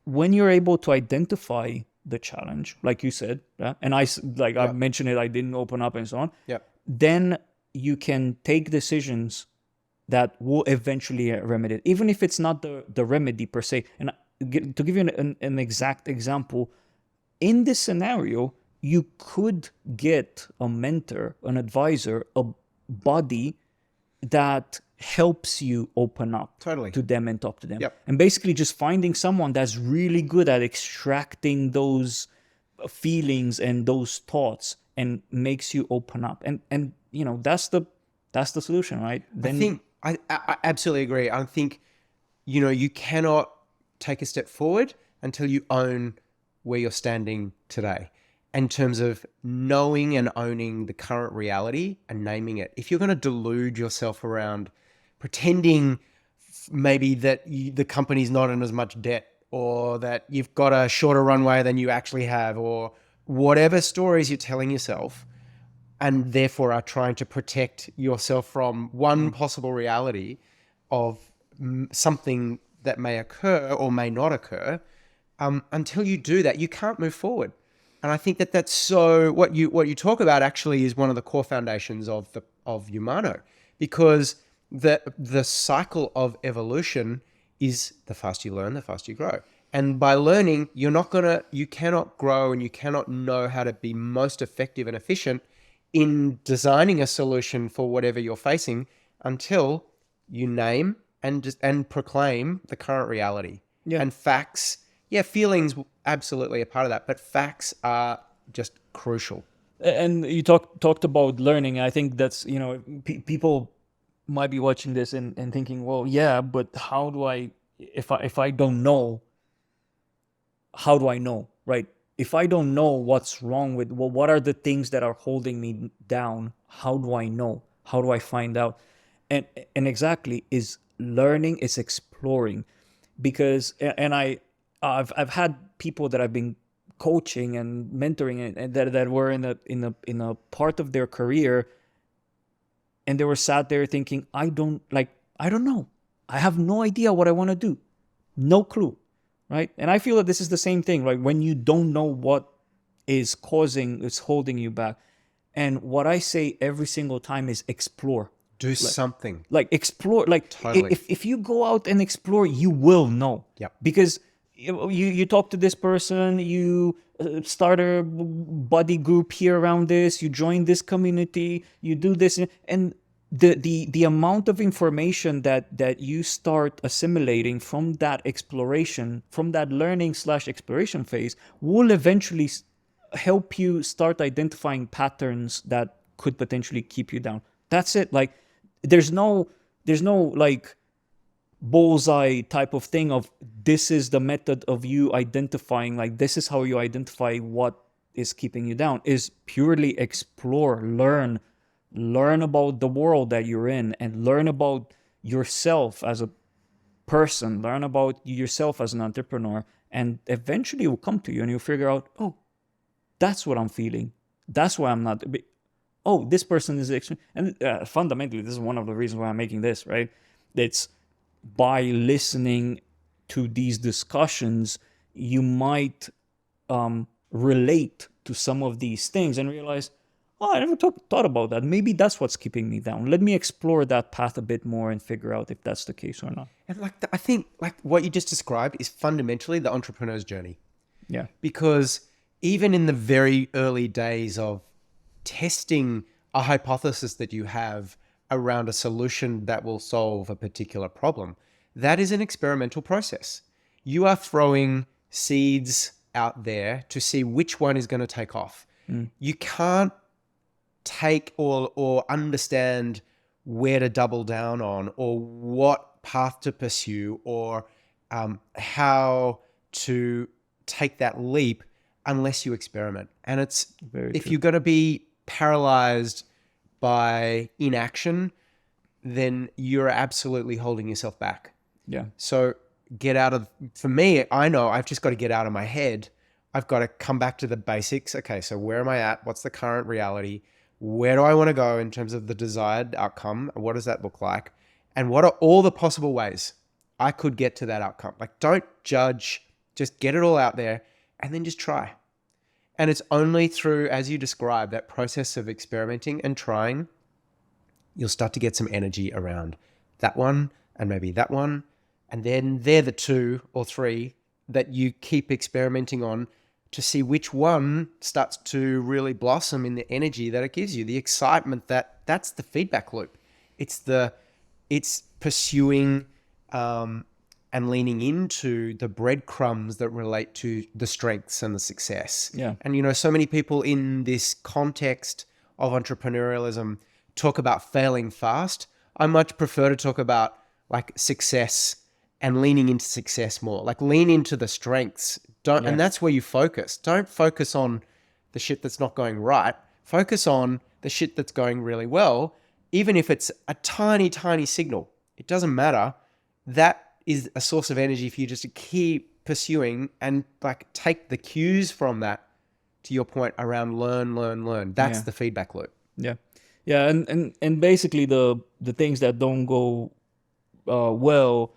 When you're able to identify the challenge, like you said, and I mentioned it, I didn't open up and so on, then you can take decisions that will eventually remedy it, even if it's not the remedy per se. And to give you an exact example, in this scenario, you could get a mentor, an advisor, a buddy that helps you open up to them and talk to them. And basically just finding someone that's really good at extracting those feelings and those thoughts and makes you open up. And that's the solution, right? I think I absolutely agree. I think, you cannot take a step forward until you own where you're standing today in terms of knowing and owning the current reality and naming it. If you're going to delude yourself around pretending maybe that the company's not in as much debt, or that you've got a shorter runway than you actually have, or whatever stories you're telling yourself, and therefore are trying to protect yourself from one possible reality of something that may occur or may not occur, until you do that, you can't move forward. And I think that that's so, what you talk about actually is one of the core foundations of Yamato, because the cycle of evolution is the faster you learn, the faster you grow. And by learning, you cannot grow and you cannot know how to be most effective and efficient in designing a solution for whatever you're facing until you name and proclaim the current reality. Yeah. And facts, feelings absolutely a part of that, but facts are just crucial. And you talked about learning. I think that's, people might be watching this and thinking, well, yeah, but how do I, if I don't know, how do I know, right? If I don't know what's wrong with, well, what are the things that are holding me down? How do I know? How do I find out? And exactly, is learning, is exploring. Because, and I've had people that I've been coaching and mentoring and that were in a part of their career, and they were sat there thinking, I don't know. I have no idea what I want to do. No clue, right? And I feel that this is the same thing, right? When you don't know what is holding you back. And what I say every single time is explore. Do something. Like explore. Like totally. If you go out and explore, you will know. Yep. Because you talk to this person, you start a buddy group here around this, you join this community, you do this, and the amount of information that you start assimilating from that exploration, from that learning/exploration phase, will eventually help you start identifying patterns that could potentially keep you down. That's it. Like there's no like bullseye type of thing of this is the method of you identifying, like this is how you identify what is keeping you down. Is purely explore, learn about the world that you're in, and learn about yourself as a person, learn about yourself as an entrepreneur, and eventually it will come to you and you'll figure out, oh, that's what I'm feeling. That's why I'm not. Oh, this person is and fundamentally, this is one of the reasons why I'm making this, right? It's by listening to these discussions, you might relate to some of these things and realize, oh, I never thought about that. Maybe that's what's keeping me down. Let me explore that path a bit more and figure out if that's the case or not. And I think what you just described is fundamentally the entrepreneur's journey. Yeah. Because even in the very early days of testing a hypothesis that you have around a solution that will solve a particular problem, that is an experimental process. You are throwing seeds out there to see which one is going to take off. You can't take or understand where to double down on, or what path to pursue, or how to take that leap unless you experiment. And it's if you're going to be paralyzed by inaction, then you're absolutely holding yourself back. Yeah. So for me, I know I've just got to get out of my head. I've got to come back to the basics. Okay, so where am I at? What's the current reality? Where do I want to go in terms of the desired outcome? What does that look like? And what are all the possible ways I could get to that outcome? Like, don't judge, just get it all out there and then just try. And it's only through, as you described, that process of experimenting and trying, you'll start to get some energy around that one and maybe that one. And then they're the 2 or 3 that you keep experimenting on to see which one starts to really blossom in the energy that it gives you, the excitement that's the feedback loop. It's pursuing and leaning into the breadcrumbs that relate to the strengths and the success. Yeah. And, so many people in this context of entrepreneurialism talk about failing fast. I much prefer to talk about like success and leaning into success more. Like lean into the strengths. And that's where you focus. Don't focus on the shit that's not going right. Focus on the shit that's going really well, even if it's a tiny, tiny signal. It doesn't matter. That is a source of energy for you just to keep pursuing and like take the cues from that, to your point around learn. That's the feedback loop. Yeah. Yeah. And basically the things that don't go well,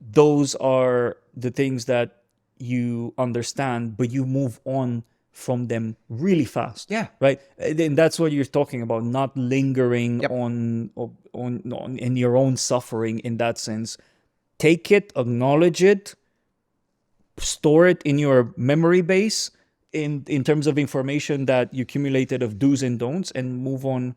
those are the things that you understand, but you move on from them really fast. Yeah. Right. And that's what you're talking about, not lingering on in your own suffering in that sense. Take it, acknowledge it, store it in your memory base in terms of information that you accumulated of do's and don'ts, and move on.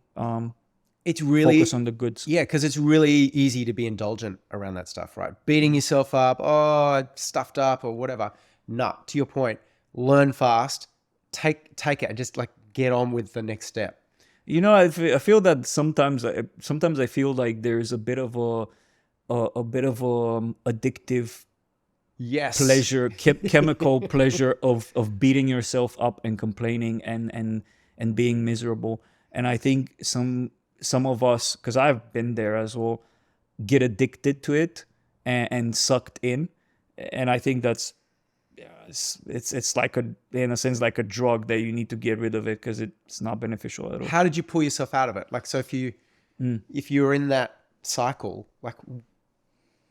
It's really focus on the goods. Yeah, because it's really easy to be indulgent around that stuff, right? Beating yourself up, stuffed up or whatever. No, to your point, learn fast, take it, and just like get on with the next step. You know, I feel that sometimes I feel like there's a bit of a addictive pleasure, chemical pleasure of beating yourself up and complaining and being miserable. And I think some of us, because I've been there as well, get addicted to it and sucked in. And I think that's it's like in a sense like a drug that you need to get rid of it because it's not beneficial at all. How did you pull yourself out of it? Like, so if you were in that cycle, like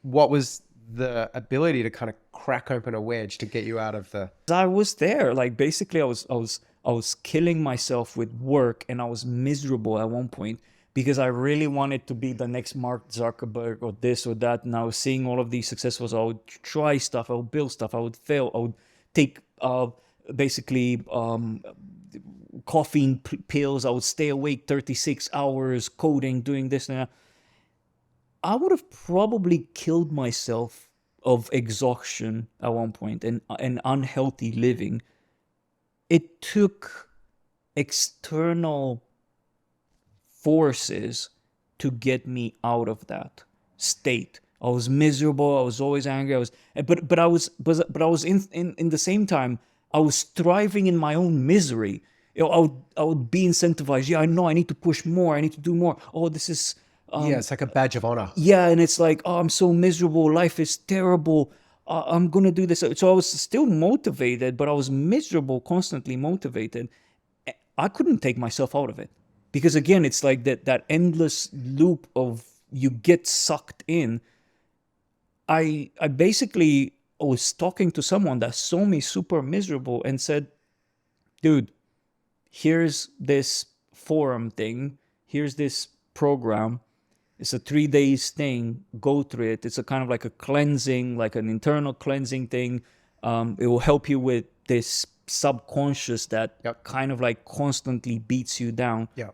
what was the ability to kind of crack open a wedge to get you out of the... I was there. Like basically I was killing myself with work, and I was miserable at one point because I really wanted to be the next Mark Zuckerberg or this or that. And I was seeing all of these successes. I would try stuff, I would build stuff, I would fail, I would take caffeine pills, I would stay awake 36 hours coding, doing this and that. I would have probably killed myself of exhaustion at one point and unhealthy living. It took external forces to get me out of that state. I was miserable. I was always angry. But I was in the same time, I was thriving in my own misery. You know, I would be incentivized. Yeah, I know I need to push more. I need to do more. Oh, this is... it's like a badge of honor. Yeah, and it's like, oh, I'm so miserable. Life is terrible. I'm going to do this. So I was still motivated, but I was miserable, constantly motivated. I couldn't take myself out of it. Because again, it's like that endless loop of you get sucked in. I basically was talking to someone that saw me super miserable and said, dude, here's this forum thing. Here's this program. It's a 3 days thing. Go through it. It's a kind of like a cleansing, like an internal cleansing thing. It will help you with this subconscious that kind of like constantly beats you down. Yeah.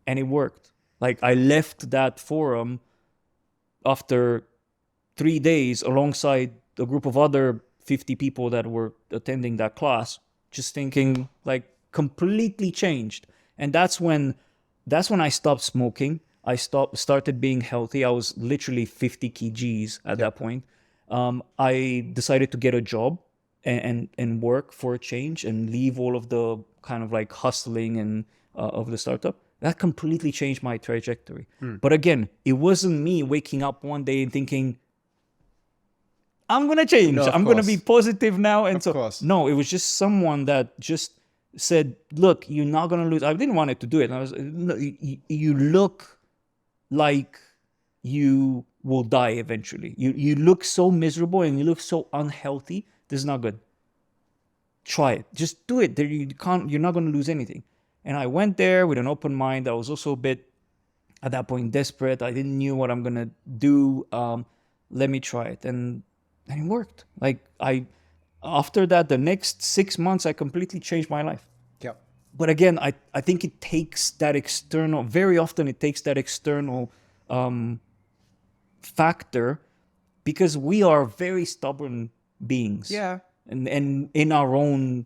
And it worked. Like I left that forum after 3 days alongside a group of other 50 people that were attending that class, just thinking like completely changed. And that's when I stopped smoking. I started being healthy. I was literally 50 kgs at that point. I decided to get a job and work for a change and leave all of the kind of like hustling and of the startup. That completely changed my trajectory. But again, it wasn't me waking up one day and thinking, I'm going to change. No, I'm going to be positive now. And no, it was just someone that just said, look, you're not going to lose. I didn't want it to do it. I was, no, you look like you will die eventually. You look so miserable and you look so unhealthy. This is not good. Try it. Just do it. You're not going to lose anything. And I went there with an open mind. I was also a bit, at that point, desperate. I didn't know what I'm going to do. Let me try it. And it worked. Like after that, the next 6 months, I completely changed my life. Yeah. But again, I think it takes that external, very often it takes that external factor, because we are very stubborn beings. Yeah. And in our own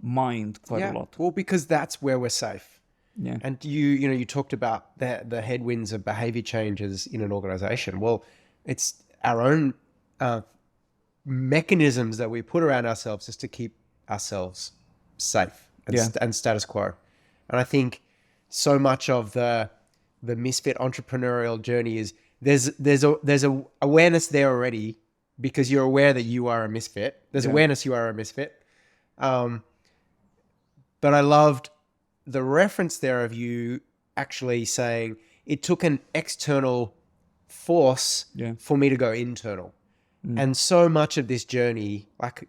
mind quite a lot. Well, because that's where we're safe. Yeah. And you talked about the headwinds of behavior changes in an organization. Well, it's our own mechanisms that we put around ourselves just to keep ourselves safe and, Yeah. and status quo. And I think so much of the misfit entrepreneurial journey is there's a awareness there already, because you're aware that you are a misfit. There's awareness you are a misfit. But I loved the reference there of you actually saying it took an external force for me to go internal. And so much of this journey, like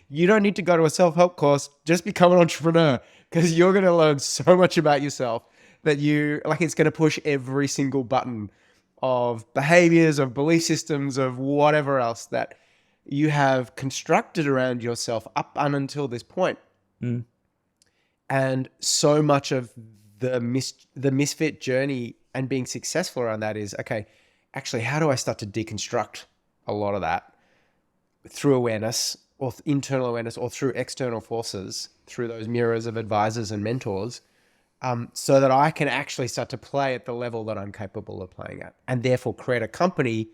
you don't need to go to a self-help course, just become an entrepreneur, because you're going to learn so much about yourself that it's going to push every single button of behaviors, of belief systems, of whatever else that you have constructed around yourself up until this point. And so much of the misfit journey and being successful around that is, okay, actually, how do I start to deconstruct a lot of that through awareness, or internal awareness, or through external forces, through those mirrors of advisors and mentors, so that I can actually start to play at the level that I'm capable of playing at, and therefore create a company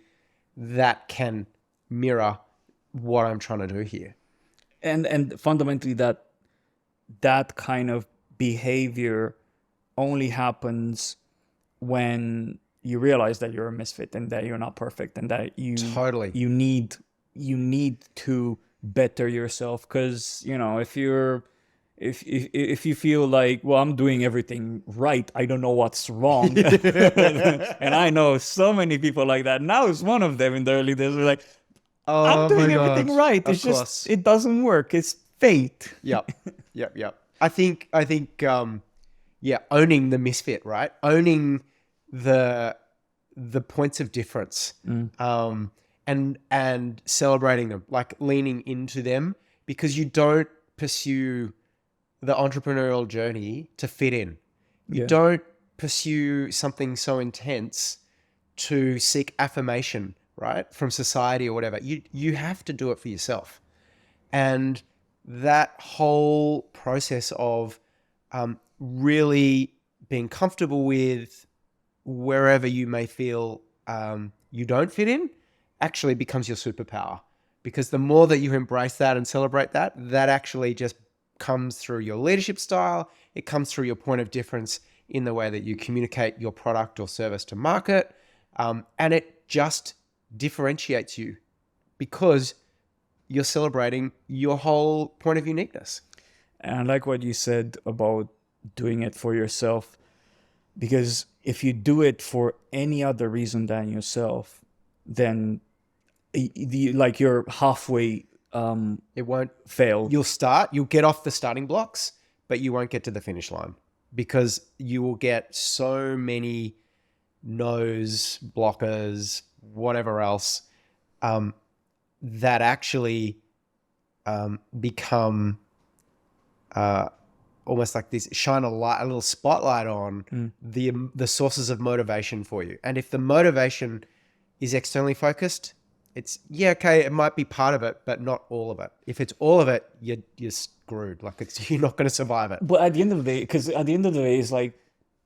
that can mirror what I'm trying to do here. And fundamentally, that kind of behavior only happens when you realize that you're a misfit and that you're not perfect, and that you need to better yourself. Because if you feel like, well, I'm doing everything right, I don't know what's wrong. And I know so many people like that. Now it's one of them in the early days. They're like, I'm doing everything right. It's just, it doesn't work. It's fate. Yep. I think, owning the misfit, right? Owning the points of difference, and celebrating them, like leaning into them, because you don't pursue the entrepreneurial journey to fit in. You don't pursue something so intense to seek affirmation, right, from society or whatever. You have to do it for yourself. And that whole process of really being comfortable with wherever you may feel you don't fit in actually becomes your superpower. Because the more that you embrace that and celebrate that, that actually just comes through your leadership style. It comes through your point of difference in the way that you communicate your product or service to market. And it just differentiates you because you're celebrating your whole point of uniqueness. And I like what you said about doing it for yourself, because if you do it for any other reason than yourself, then you're halfway. It won't fail. You'll get off the starting blocks, but you won't get to the finish line, because you will get so many no's, blockers, whatever else, that actually become almost like this, shine a little spotlight on the sources of motivation for you. And if the motivation is externally focused, it's it might be part of it, but not all of it. If it's all of it, you're screwed. Like you're not going to survive it. But at the end of the day, it's like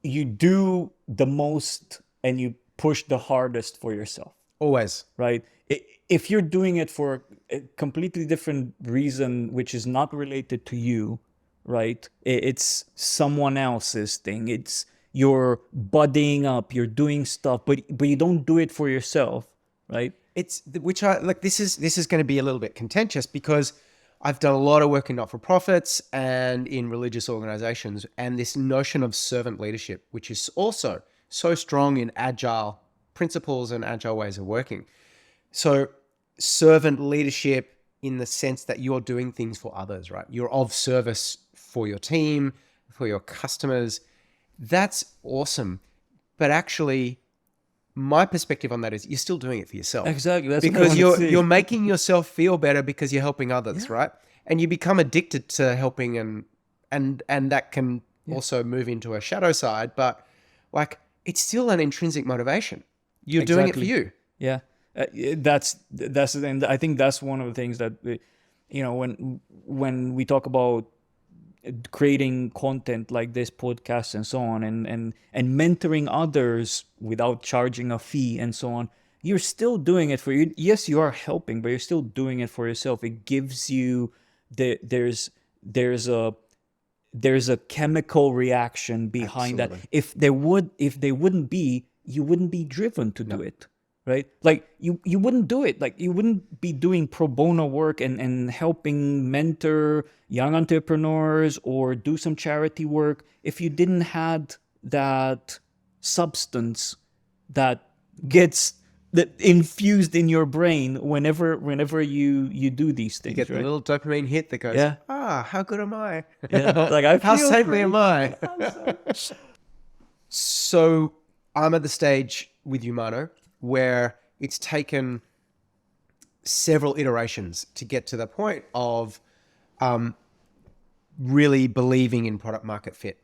you do the most and you push the hardest for yourself. Always. Right? If you're doing it for a completely different reason, which is not related to you, right? It's someone else's thing. It's you're buddying up, you're doing stuff, but you don't do it for yourself, right? This is going to be a little bit contentious, because I've done a lot of work in not-for-profits and in religious organizations, and this notion of servant leadership, which is also so strong in agile principles and agile ways of working. So servant leadership in the sense that you're doing things for others, right? You're of service for your team, for your customers. That's awesome. But actually, my perspective on that is you're still doing it for yourself. Exactly. That's because you're making yourself feel better because you're helping others, right? And you become addicted to helping, and that can also move into a shadow side, but like it's still an intrinsic motivation. You're doing it for you. Yeah. That's and I think that's one of the things that when we talk about creating content like this podcast and so on, and mentoring others without charging a fee and so on, you're still doing it for you. Yes, you are helping, but you're still doing it for yourself. It gives you there's a chemical reaction behind that. Absolutely. If they wouldn't be, you wouldn't be driven to do it, right? Like you wouldn't do it. Like you wouldn't be doing pro bono work and helping mentor young entrepreneurs or do some charity work if you didn't had that substance that gets that infused in your brain whenever you do these things. You get the right? little dopamine hit that goes, Yeah. how good am I? Yeah. Like I How feel safely great. am I? So I'm at the stage with Yamato where it's taken several iterations to get to the point of really believing in product market fit.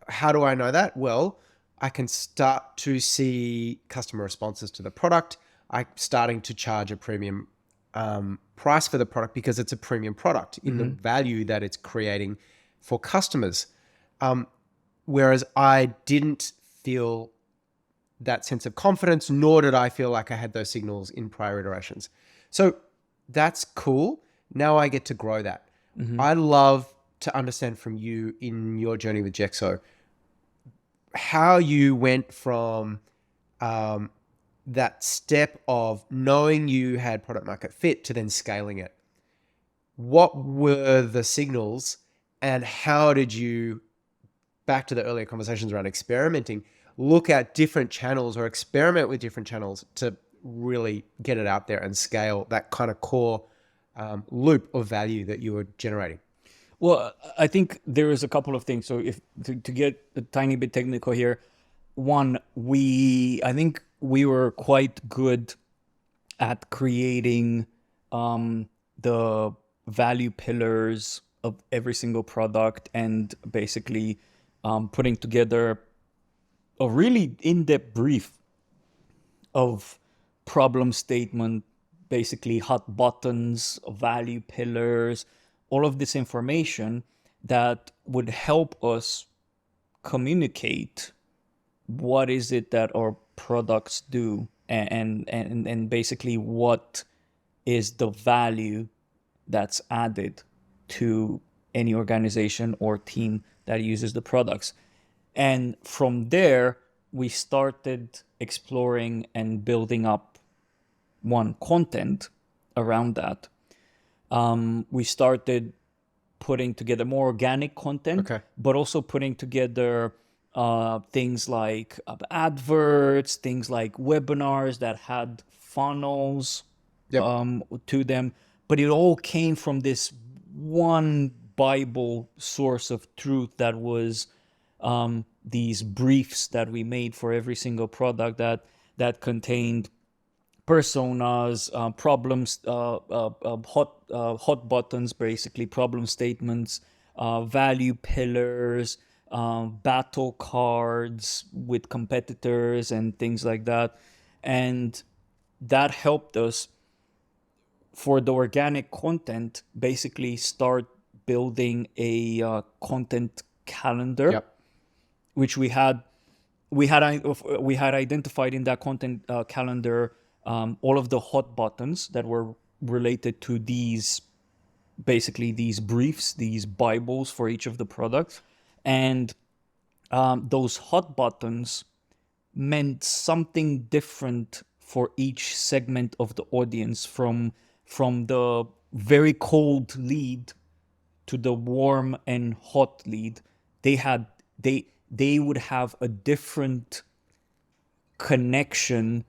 How do I know that? Well, I can start to see customer responses to the product. I'm starting to charge a premium price for the product because it's a premium product in the value that it's creating for customers. Whereas I didn't feel that sense of confidence, nor did I feel like I had those signals in prior iterations. So that's cool. Now I get to grow that. I love to understand from you in your journey with Jexo, how you went from that step of knowing you had product market fit to then scaling it. What were the signals and how did you, back to the earlier conversations around experimenting, look at different channels or experiment with different channels to really get it out there and scale that kind of core loop of value that you were generating? Well, I think there is a couple of things. So if to get a tiny bit technical here, one, I think we were quite good at creating the value pillars of every single product and basically putting together a really in-depth brief of problem statement, basically hot buttons, value pillars, all of this information that would help us communicate what is it that our products do and basically what is the value that's added to any organization or team that uses the products. And from there, we started exploring and building up content around that. We started putting together more organic content, but also putting together things like adverts, things like webinars that had funnels to them. But it all came from this one Bible source of truth that was these briefs that we made for every single product that contained personas, problems, hot buttons, basically problem statements, value pillars, battle cards with competitors and things like that. And that helped us for the organic content basically start building a content calendar, which we had identified in that content calendar all of the hot buttons that were related to these briefs, these Bibles for each of the products. And those hot buttons meant something different for each segment of the audience, from the very cold lead to the warm and hot lead. They would have a different connection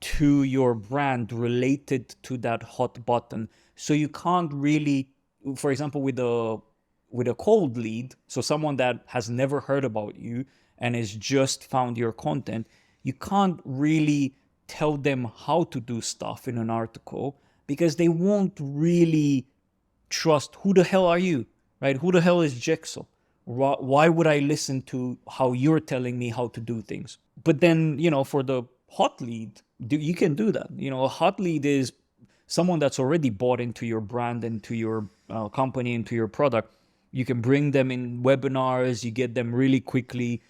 to your brand related to that hot button. So you can't really, for example, with a cold lead, so someone that has never heard about you and has just found your content, you can't really tell them how to do stuff in an article because they won't really trust. Who the hell are you, right? Who the hell is Jexo? Why would I listen to how you're telling me how to do things? But then, for the hot lead, you can do that. A hot lead is someone that's already bought into your brand, into your company, into your product. You can bring them in webinars. You get them really quickly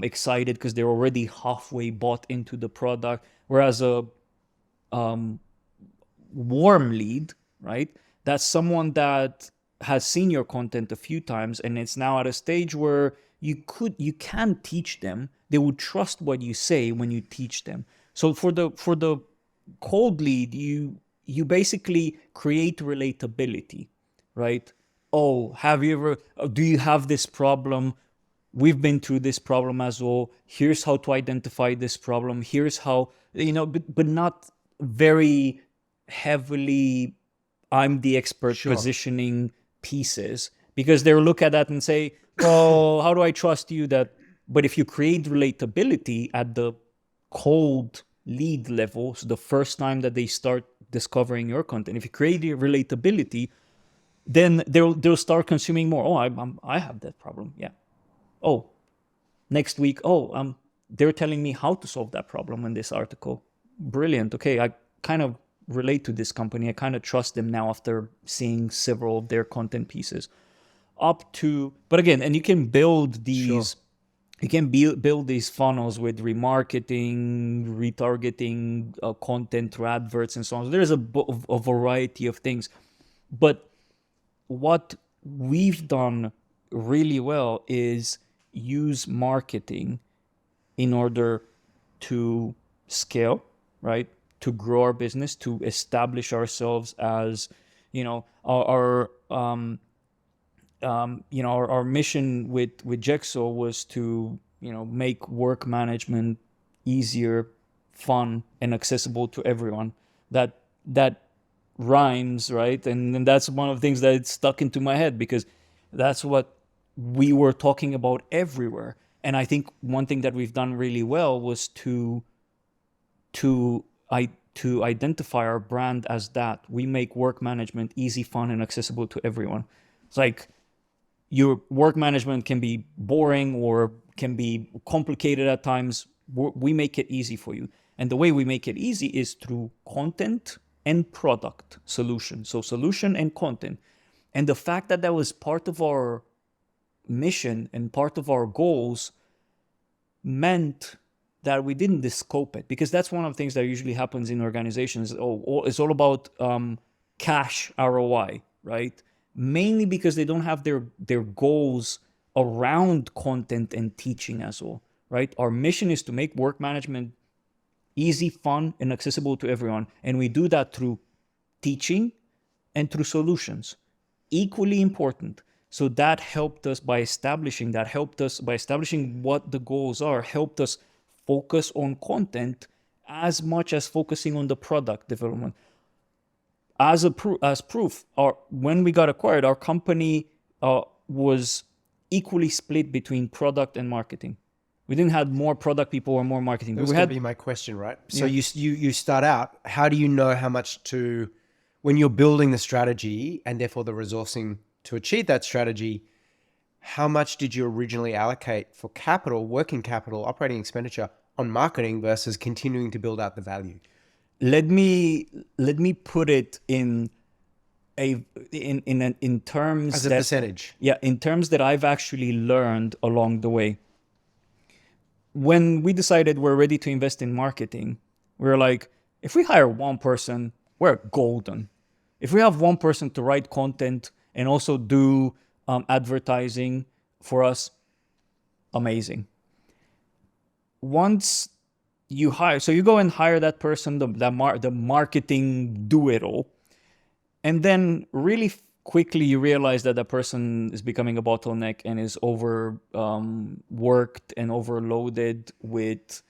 excited because they're already halfway bought into the product. Whereas a warm lead, right? That's someone that has seen your content a few times and it's now at a stage where you can teach them. They would trust what you say when you teach them. So for the cold lead, you basically create relatability, right? Oh, have you ever, do you have this problem? We've been through this problem as well. Here's how to identify this problem. Here's how, but not very heavily, I'm the expert Sure. positioning pieces, because they'll look at that and say, oh, how do I trust you that? But if you create relatability at the cold lead level, so the first time that they start discovering your content, if you create the relatability, then they'll start consuming more. Oh, I have that problem. Yeah. Oh, next week, they're telling me how to solve that problem in this article. Brilliant. Okay, I kind of relate to this company. I kind of trust them now after seeing several of their content pieces. But again, and you can build these, build these funnels with remarketing, retargeting content through adverts and so on. So there's a variety of things. But what we've done really well is use marketing in order to scale, right? To grow our business, to establish ourselves as, our mission with Jexo was to, make work management easier, fun, and accessible to everyone. That rhymes, right? And that's one of the things that stuck into my head, because that's what we were talking about everywhere. And I think one thing that we've done really well was to identify our brand as that. We make work management easy, fun, and accessible to everyone. It's like, your work management can be boring or can be complicated at times. We make it easy for you. And the way we make it easy is through content and product solution. So solution and content. And the fact that that was part of our mission and part of our goals meant that we didn't descope it, because that's one of the things that usually happens in organizations. It's all about cash ROI, right? Mainly because they don't have their goals around content and teaching as well, right? Our mission is to make work management easy, fun, and accessible to everyone. And we do that through teaching and through solutions. Equally important. So that helped us by establishing what the goals are, helped us focus on content as much as focusing on the product development. As proof, when we got acquired, our company was equally split between product and marketing. We didn't have more product people or more marketing. That was going to be my question, right? So you start out, how do you know how much to, when you're building the strategy and therefore the resourcing to achieve that strategy, how much did you originally allocate for capital, working capital, operating expenditure on marketing versus continuing to build out the value? Let me put it in terms as a percentage. Yeah, in terms that I've actually learned along the way. When we decided we're ready to invest in marketing, we were like, if we hire one person, we're golden. If we have one person to write content and also do advertising for us, amazing. Once you hire, so you go and hire that person, the marketing do-it-all, and then really quickly you realize that person is becoming a bottleneck and is worked and overloaded with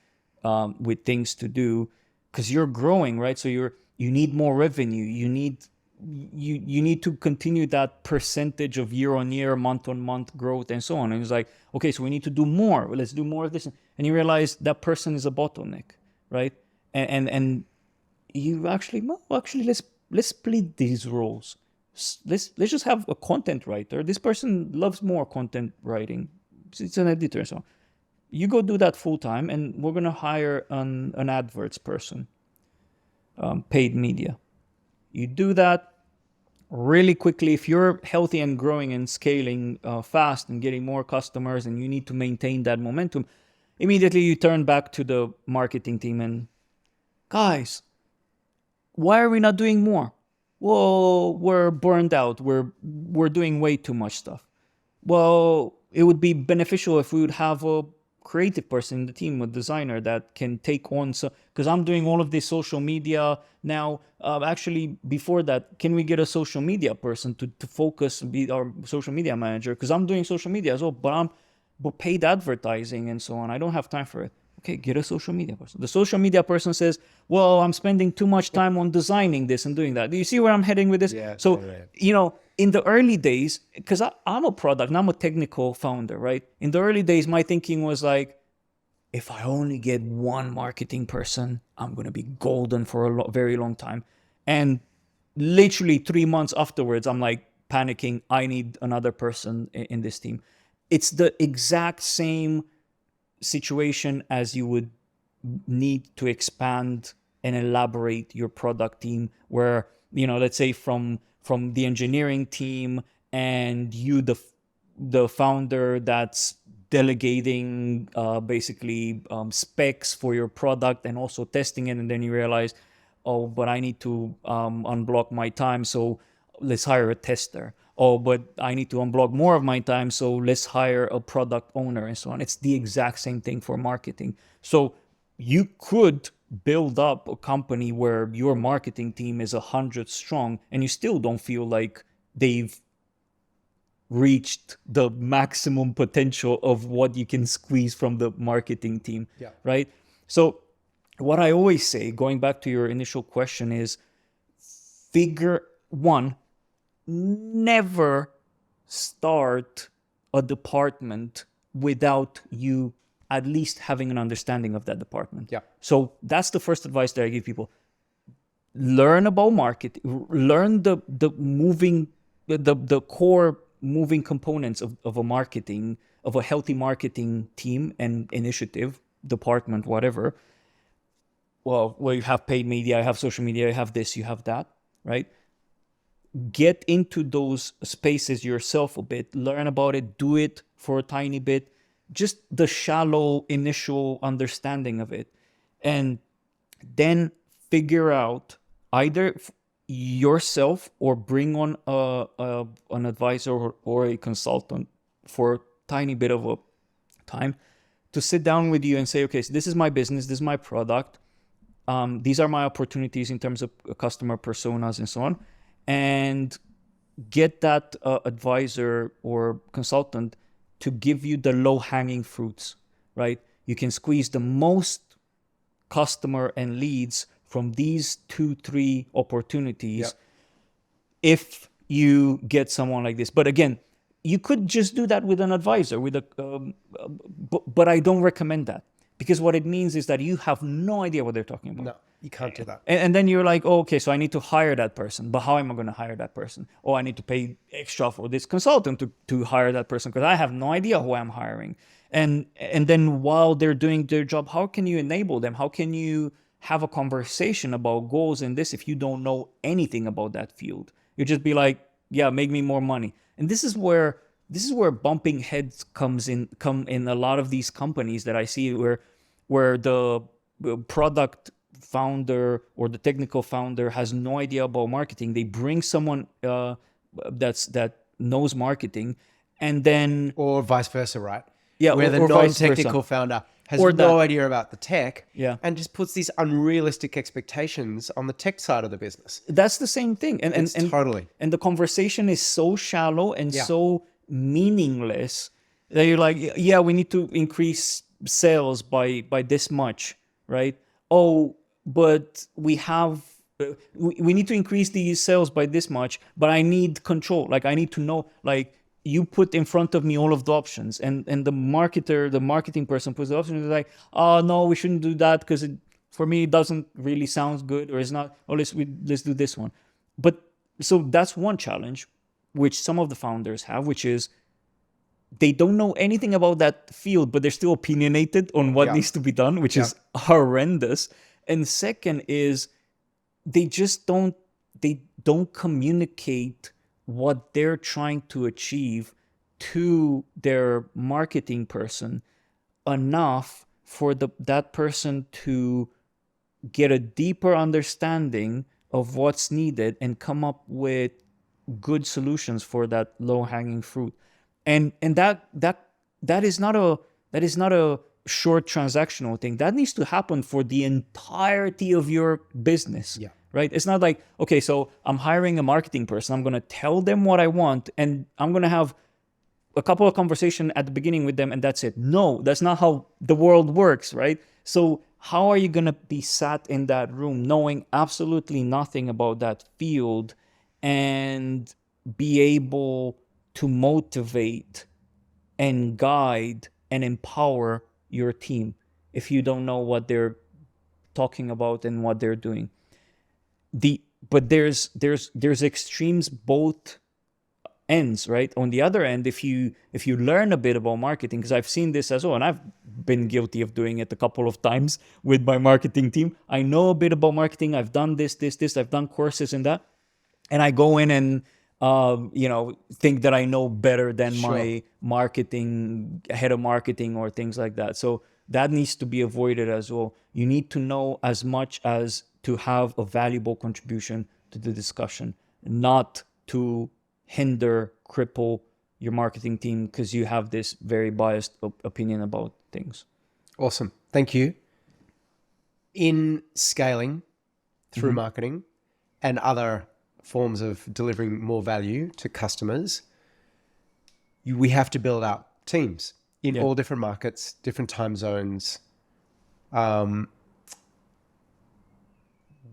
things to do, because you're growing, right? So you need more revenue. You need to continue that percentage of year-on-year, month-on-month growth and so on. And it's like, okay, so we need to do more. Let's do more of this. And you realize that person is a bottleneck, right? And you actually let's split these roles. Let's just have a content writer. This person loves more content writing. It's an editor, so you go do that full time, and we're gonna hire an adverts person, paid media. You do that really quickly. If you're healthy and growing and scaling fast and getting more customers, and you need to maintain that momentum, immediately you turn back to the marketing team and, guys, why are we not doing more? Well, we're burned out. We're doing way too much stuff. Well, it would be beneficial if we would have a creative person in the team, a designer that can take on. So, because I'm doing all of this social media now. Actually, before that, can we get a social media person to focus, be our social media manager? Because I'm doing social media as well, but paid advertising and so on. I don't have time for it. Okay, get a social media person. The social media person says, well, I'm spending too much time on designing this and doing that. Do you see where I'm heading with this? Yeah, So, totally. In the early days, because I'm a product and I'm a technical founder, right? In the early days, my thinking was like, if I only get one marketing person, I'm going to be golden for a very long time. And literally 3 months afterwards, I'm like panicking. I need another person in this team. It's the exact same situation as you would need to expand and elaborate your product team, where, let's say from the engineering team, and you the founder that's delegating basically specs for your product and also testing it, and then you realize, oh, but I need to unblock my time, so let's hire a tester. Oh, but I need to unblock more of my time, so let's hire a product owner and so on. It's the exact same thing for marketing. So you could build up a company where your marketing team is 100 strong and you still don't feel like they've reached the maximum potential of what you can squeeze from the marketing team, Yeah. right? So what I always say, going back to your initial question, is never start a department without you at least having an understanding of that department. Yeah. So that's the first advice that I give people. Learn about marketing, learn the core moving components of a healthy marketing team and initiative, department, whatever. Well, you have paid media, you have social media, you have this, you have that, right? Get into those spaces yourself a bit, learn about it, do it for a tiny bit, just the shallow initial understanding of it, and then figure out either yourself or bring on an advisor or a consultant for a tiny bit of a time to sit down with you and say, okay, so this is my business, this is my product, these are my opportunities in terms of customer personas and so on, and get that advisor or consultant to give you the low-hanging fruits, right? You can squeeze the most customer and leads from these 2-3 opportunities. Yep. If you get someone like this. But again, you could just do that with an advisor, but I don't recommend that, because what it means is that you have no idea what they're talking about. No, you can't do that. And then you're like, oh, okay, so I need to hire that person. But how am I going to hire that person? Oh, I need to pay extra for this consultant to hire that person because I have no idea who I'm hiring. And then while they're doing their job, how can you enable them? How can you have a conversation about goals in this if you don't know anything about that field? You just be like, yeah, make me more money. And this is where bumping heads come in a lot of these companies that I see, where the product founder or the technical founder has no idea about marketing. They bring someone that knows marketing, and then or vice versa, right? Yeah, where the or vice non-technical versa. founder has Or no that. idea about the tech, Yeah. and just puts these unrealistic expectations on the tech side of the business. That's the same thing, and Totally. and the conversation is so shallow and Yeah. so meaningless that you're like, yeah, we need to increase sales by this much, right? Oh, but we need to increase these sales by this much, but I need control. Like, I need to know, like, you put in front of me all of the options, and the marketing person puts the options, like, oh no, we shouldn't do that because for me it doesn't really sound good, or it's not. Oh, let's do this one. But so that's one challenge which some of the founders have, which is they don't know anything about that field, but they're still opinionated on what needs to be done, which is horrendous. And second is they don't communicate what they're trying to achieve to their marketing person enough for that person to get a deeper understanding of what's needed and come up with good solutions for that low hanging fruit. And that is not a short transactional thing. That needs to happen for the entirety of your business. Yeah. Right? It's not like, okay, so I'm hiring a marketing person. I'm going to tell them what I want and I'm going to have a couple of conversations at the beginning with them and that's it. No, that's not how the world works, right? So how are you going to be sat in that room knowing absolutely nothing about that field and be able to motivate and guide and empower your team if you don't know what they're talking about and what they're doing? But there's extremes both ends, right? On the other end, if you learn a bit about marketing, because I've seen this as well, and I've been guilty of doing it a couple of times with my marketing team. I know a bit about marketing. I've done this. I've done courses in that, and I go in and think that I know better than my marketing head of marketing or things like that. So that needs to be avoided as well. You need to know as much as to have a valuable contribution to the discussion, not to hinder, cripple your marketing team because you have this very biased opinion about things. Awesome. Thank you. In scaling through marketing and other forms of delivering more value to customers, we have to build up teams in all different markets, different time zones.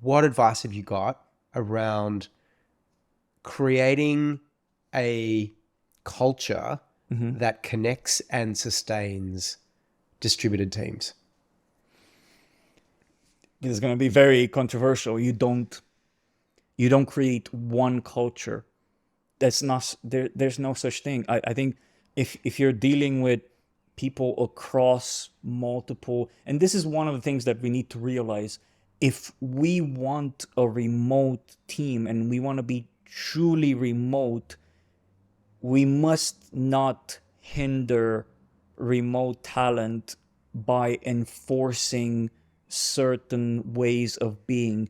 What advice have you got around creating a culture that connects and sustains distributed teams? This is going to be very controversial. You don't create one culture. That's not there. There's no such thing. I think if you're dealing with people across multiple, and this is one of the things that we need to realize, if we want a remote team and we want to be truly remote, we must not hinder remote talent by enforcing certain ways of being.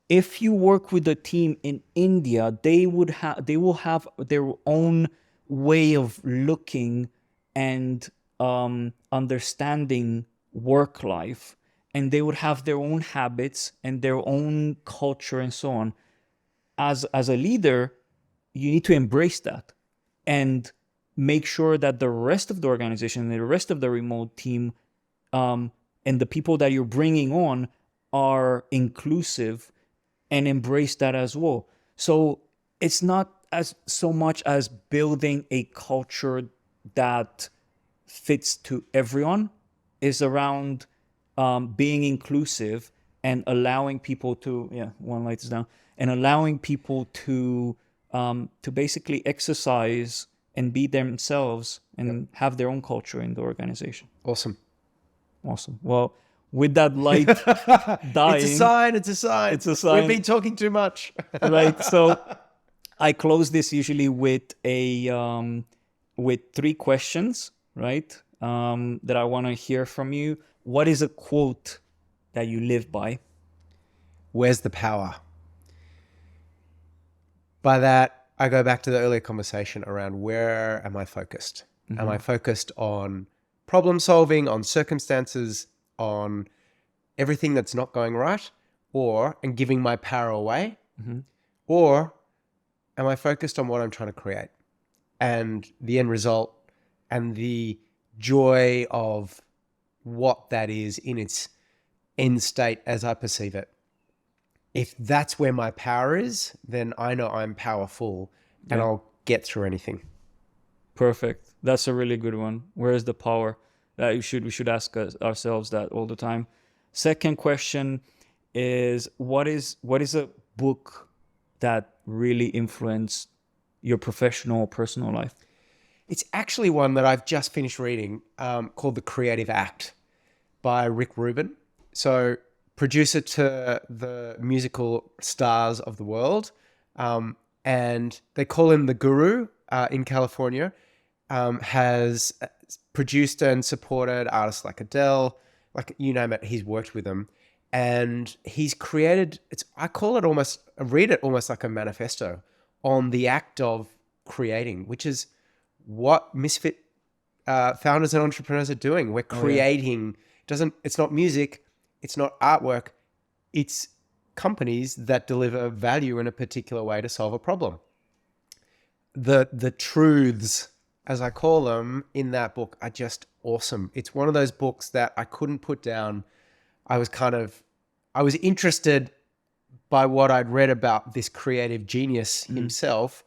If you work with a team in India, they will have their own way of looking and understanding work life, and they would have their own habits and their own culture and so on. As a leader, you need to embrace that and make sure that the rest of the organization, the rest of the remote team, and the people that you're bringing on are inclusive and embrace that as well. So it's not as so much as building a culture that fits to everyone. Is around being inclusive and allowing people to one light is down, and allowing people to basically exercise and be themselves and have their own culture in the organization. Awesome. Well, with that light dying, It's a sign. We've been talking too much. Right. So I close this usually with with 3 questions, right? That I want to hear from you. What is a quote that you live by? Where's the power? By that, I go back to the earlier conversation around where am I focused? Am I focused on problem solving, on circumstances, on everything that's not going right, and giving my power away? Or am I focused on what I'm trying to create and the end result and the joy of what that is in its end state as I perceive it? If that's where my power is, then I know I'm powerful and I'll get through anything. Perfect. That's a really good one. Where is the power? We should ask ourselves that all the time. Second question is what is a book that really influenced your professional or personal life? It's actually one that I've just finished reading called The Creative Act by Rick Rubin. So producer to the musical stars of the world. And they call him the guru in California. Has produced and supported artists like Adele, like you name it, he's worked with them. And he's created, I read it almost like a manifesto on the act of creating, which is what Misfit founders and entrepreneurs are doing. We're creating, it's not music, it's not artwork, it's companies that deliver value in a particular way to solve a problem. The truths, as I call them, in that book are just awesome. It's one of those books that I couldn't put down. I was interested by what I'd read about this creative genius himself,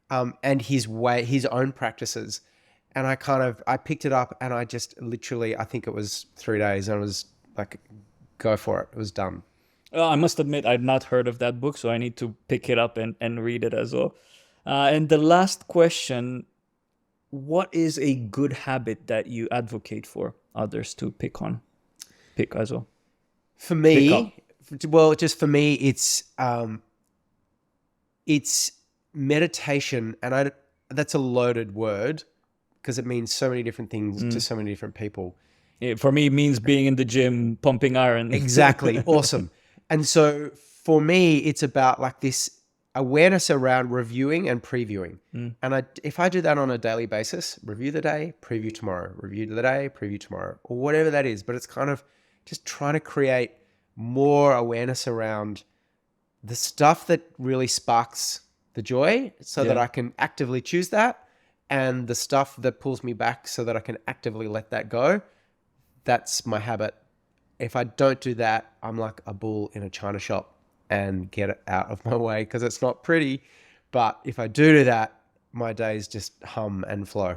and his own practices. And I picked it up and I just literally, I think it was 3 days, and I was like, go for it. It was done. I must admit, I'd not heard of that book, so I need to pick it up and read it as well. And the last question, what is a good habit that you advocate for others to pick as well? For me, it's meditation, and that's a loaded word because it means so many different things to so many different people. For me, it means being in the gym, pumping iron. Exactly. Awesome. And so for me, it's about like this awareness around reviewing and previewing. And if I do that on a daily basis, review the day, preview tomorrow, review the day, preview tomorrow, or whatever that is, but it's kind of just trying to create more awareness around the stuff that really sparks the joy so that I can actively choose that, and the stuff that pulls me back so that I can actively let that go. That's my habit. If I don't do that, I'm like a bull in a china shop and get it out of my way because it's not pretty. But if I do that, my days just hum and flow.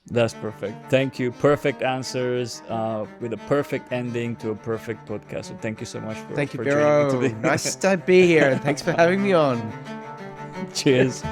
That's perfect. Thank you. Perfect answers with a perfect ending to a perfect podcast. So thank you so much for Thank you, joining me Biro. today. Nice to be here, and thanks for having me on. Cheers.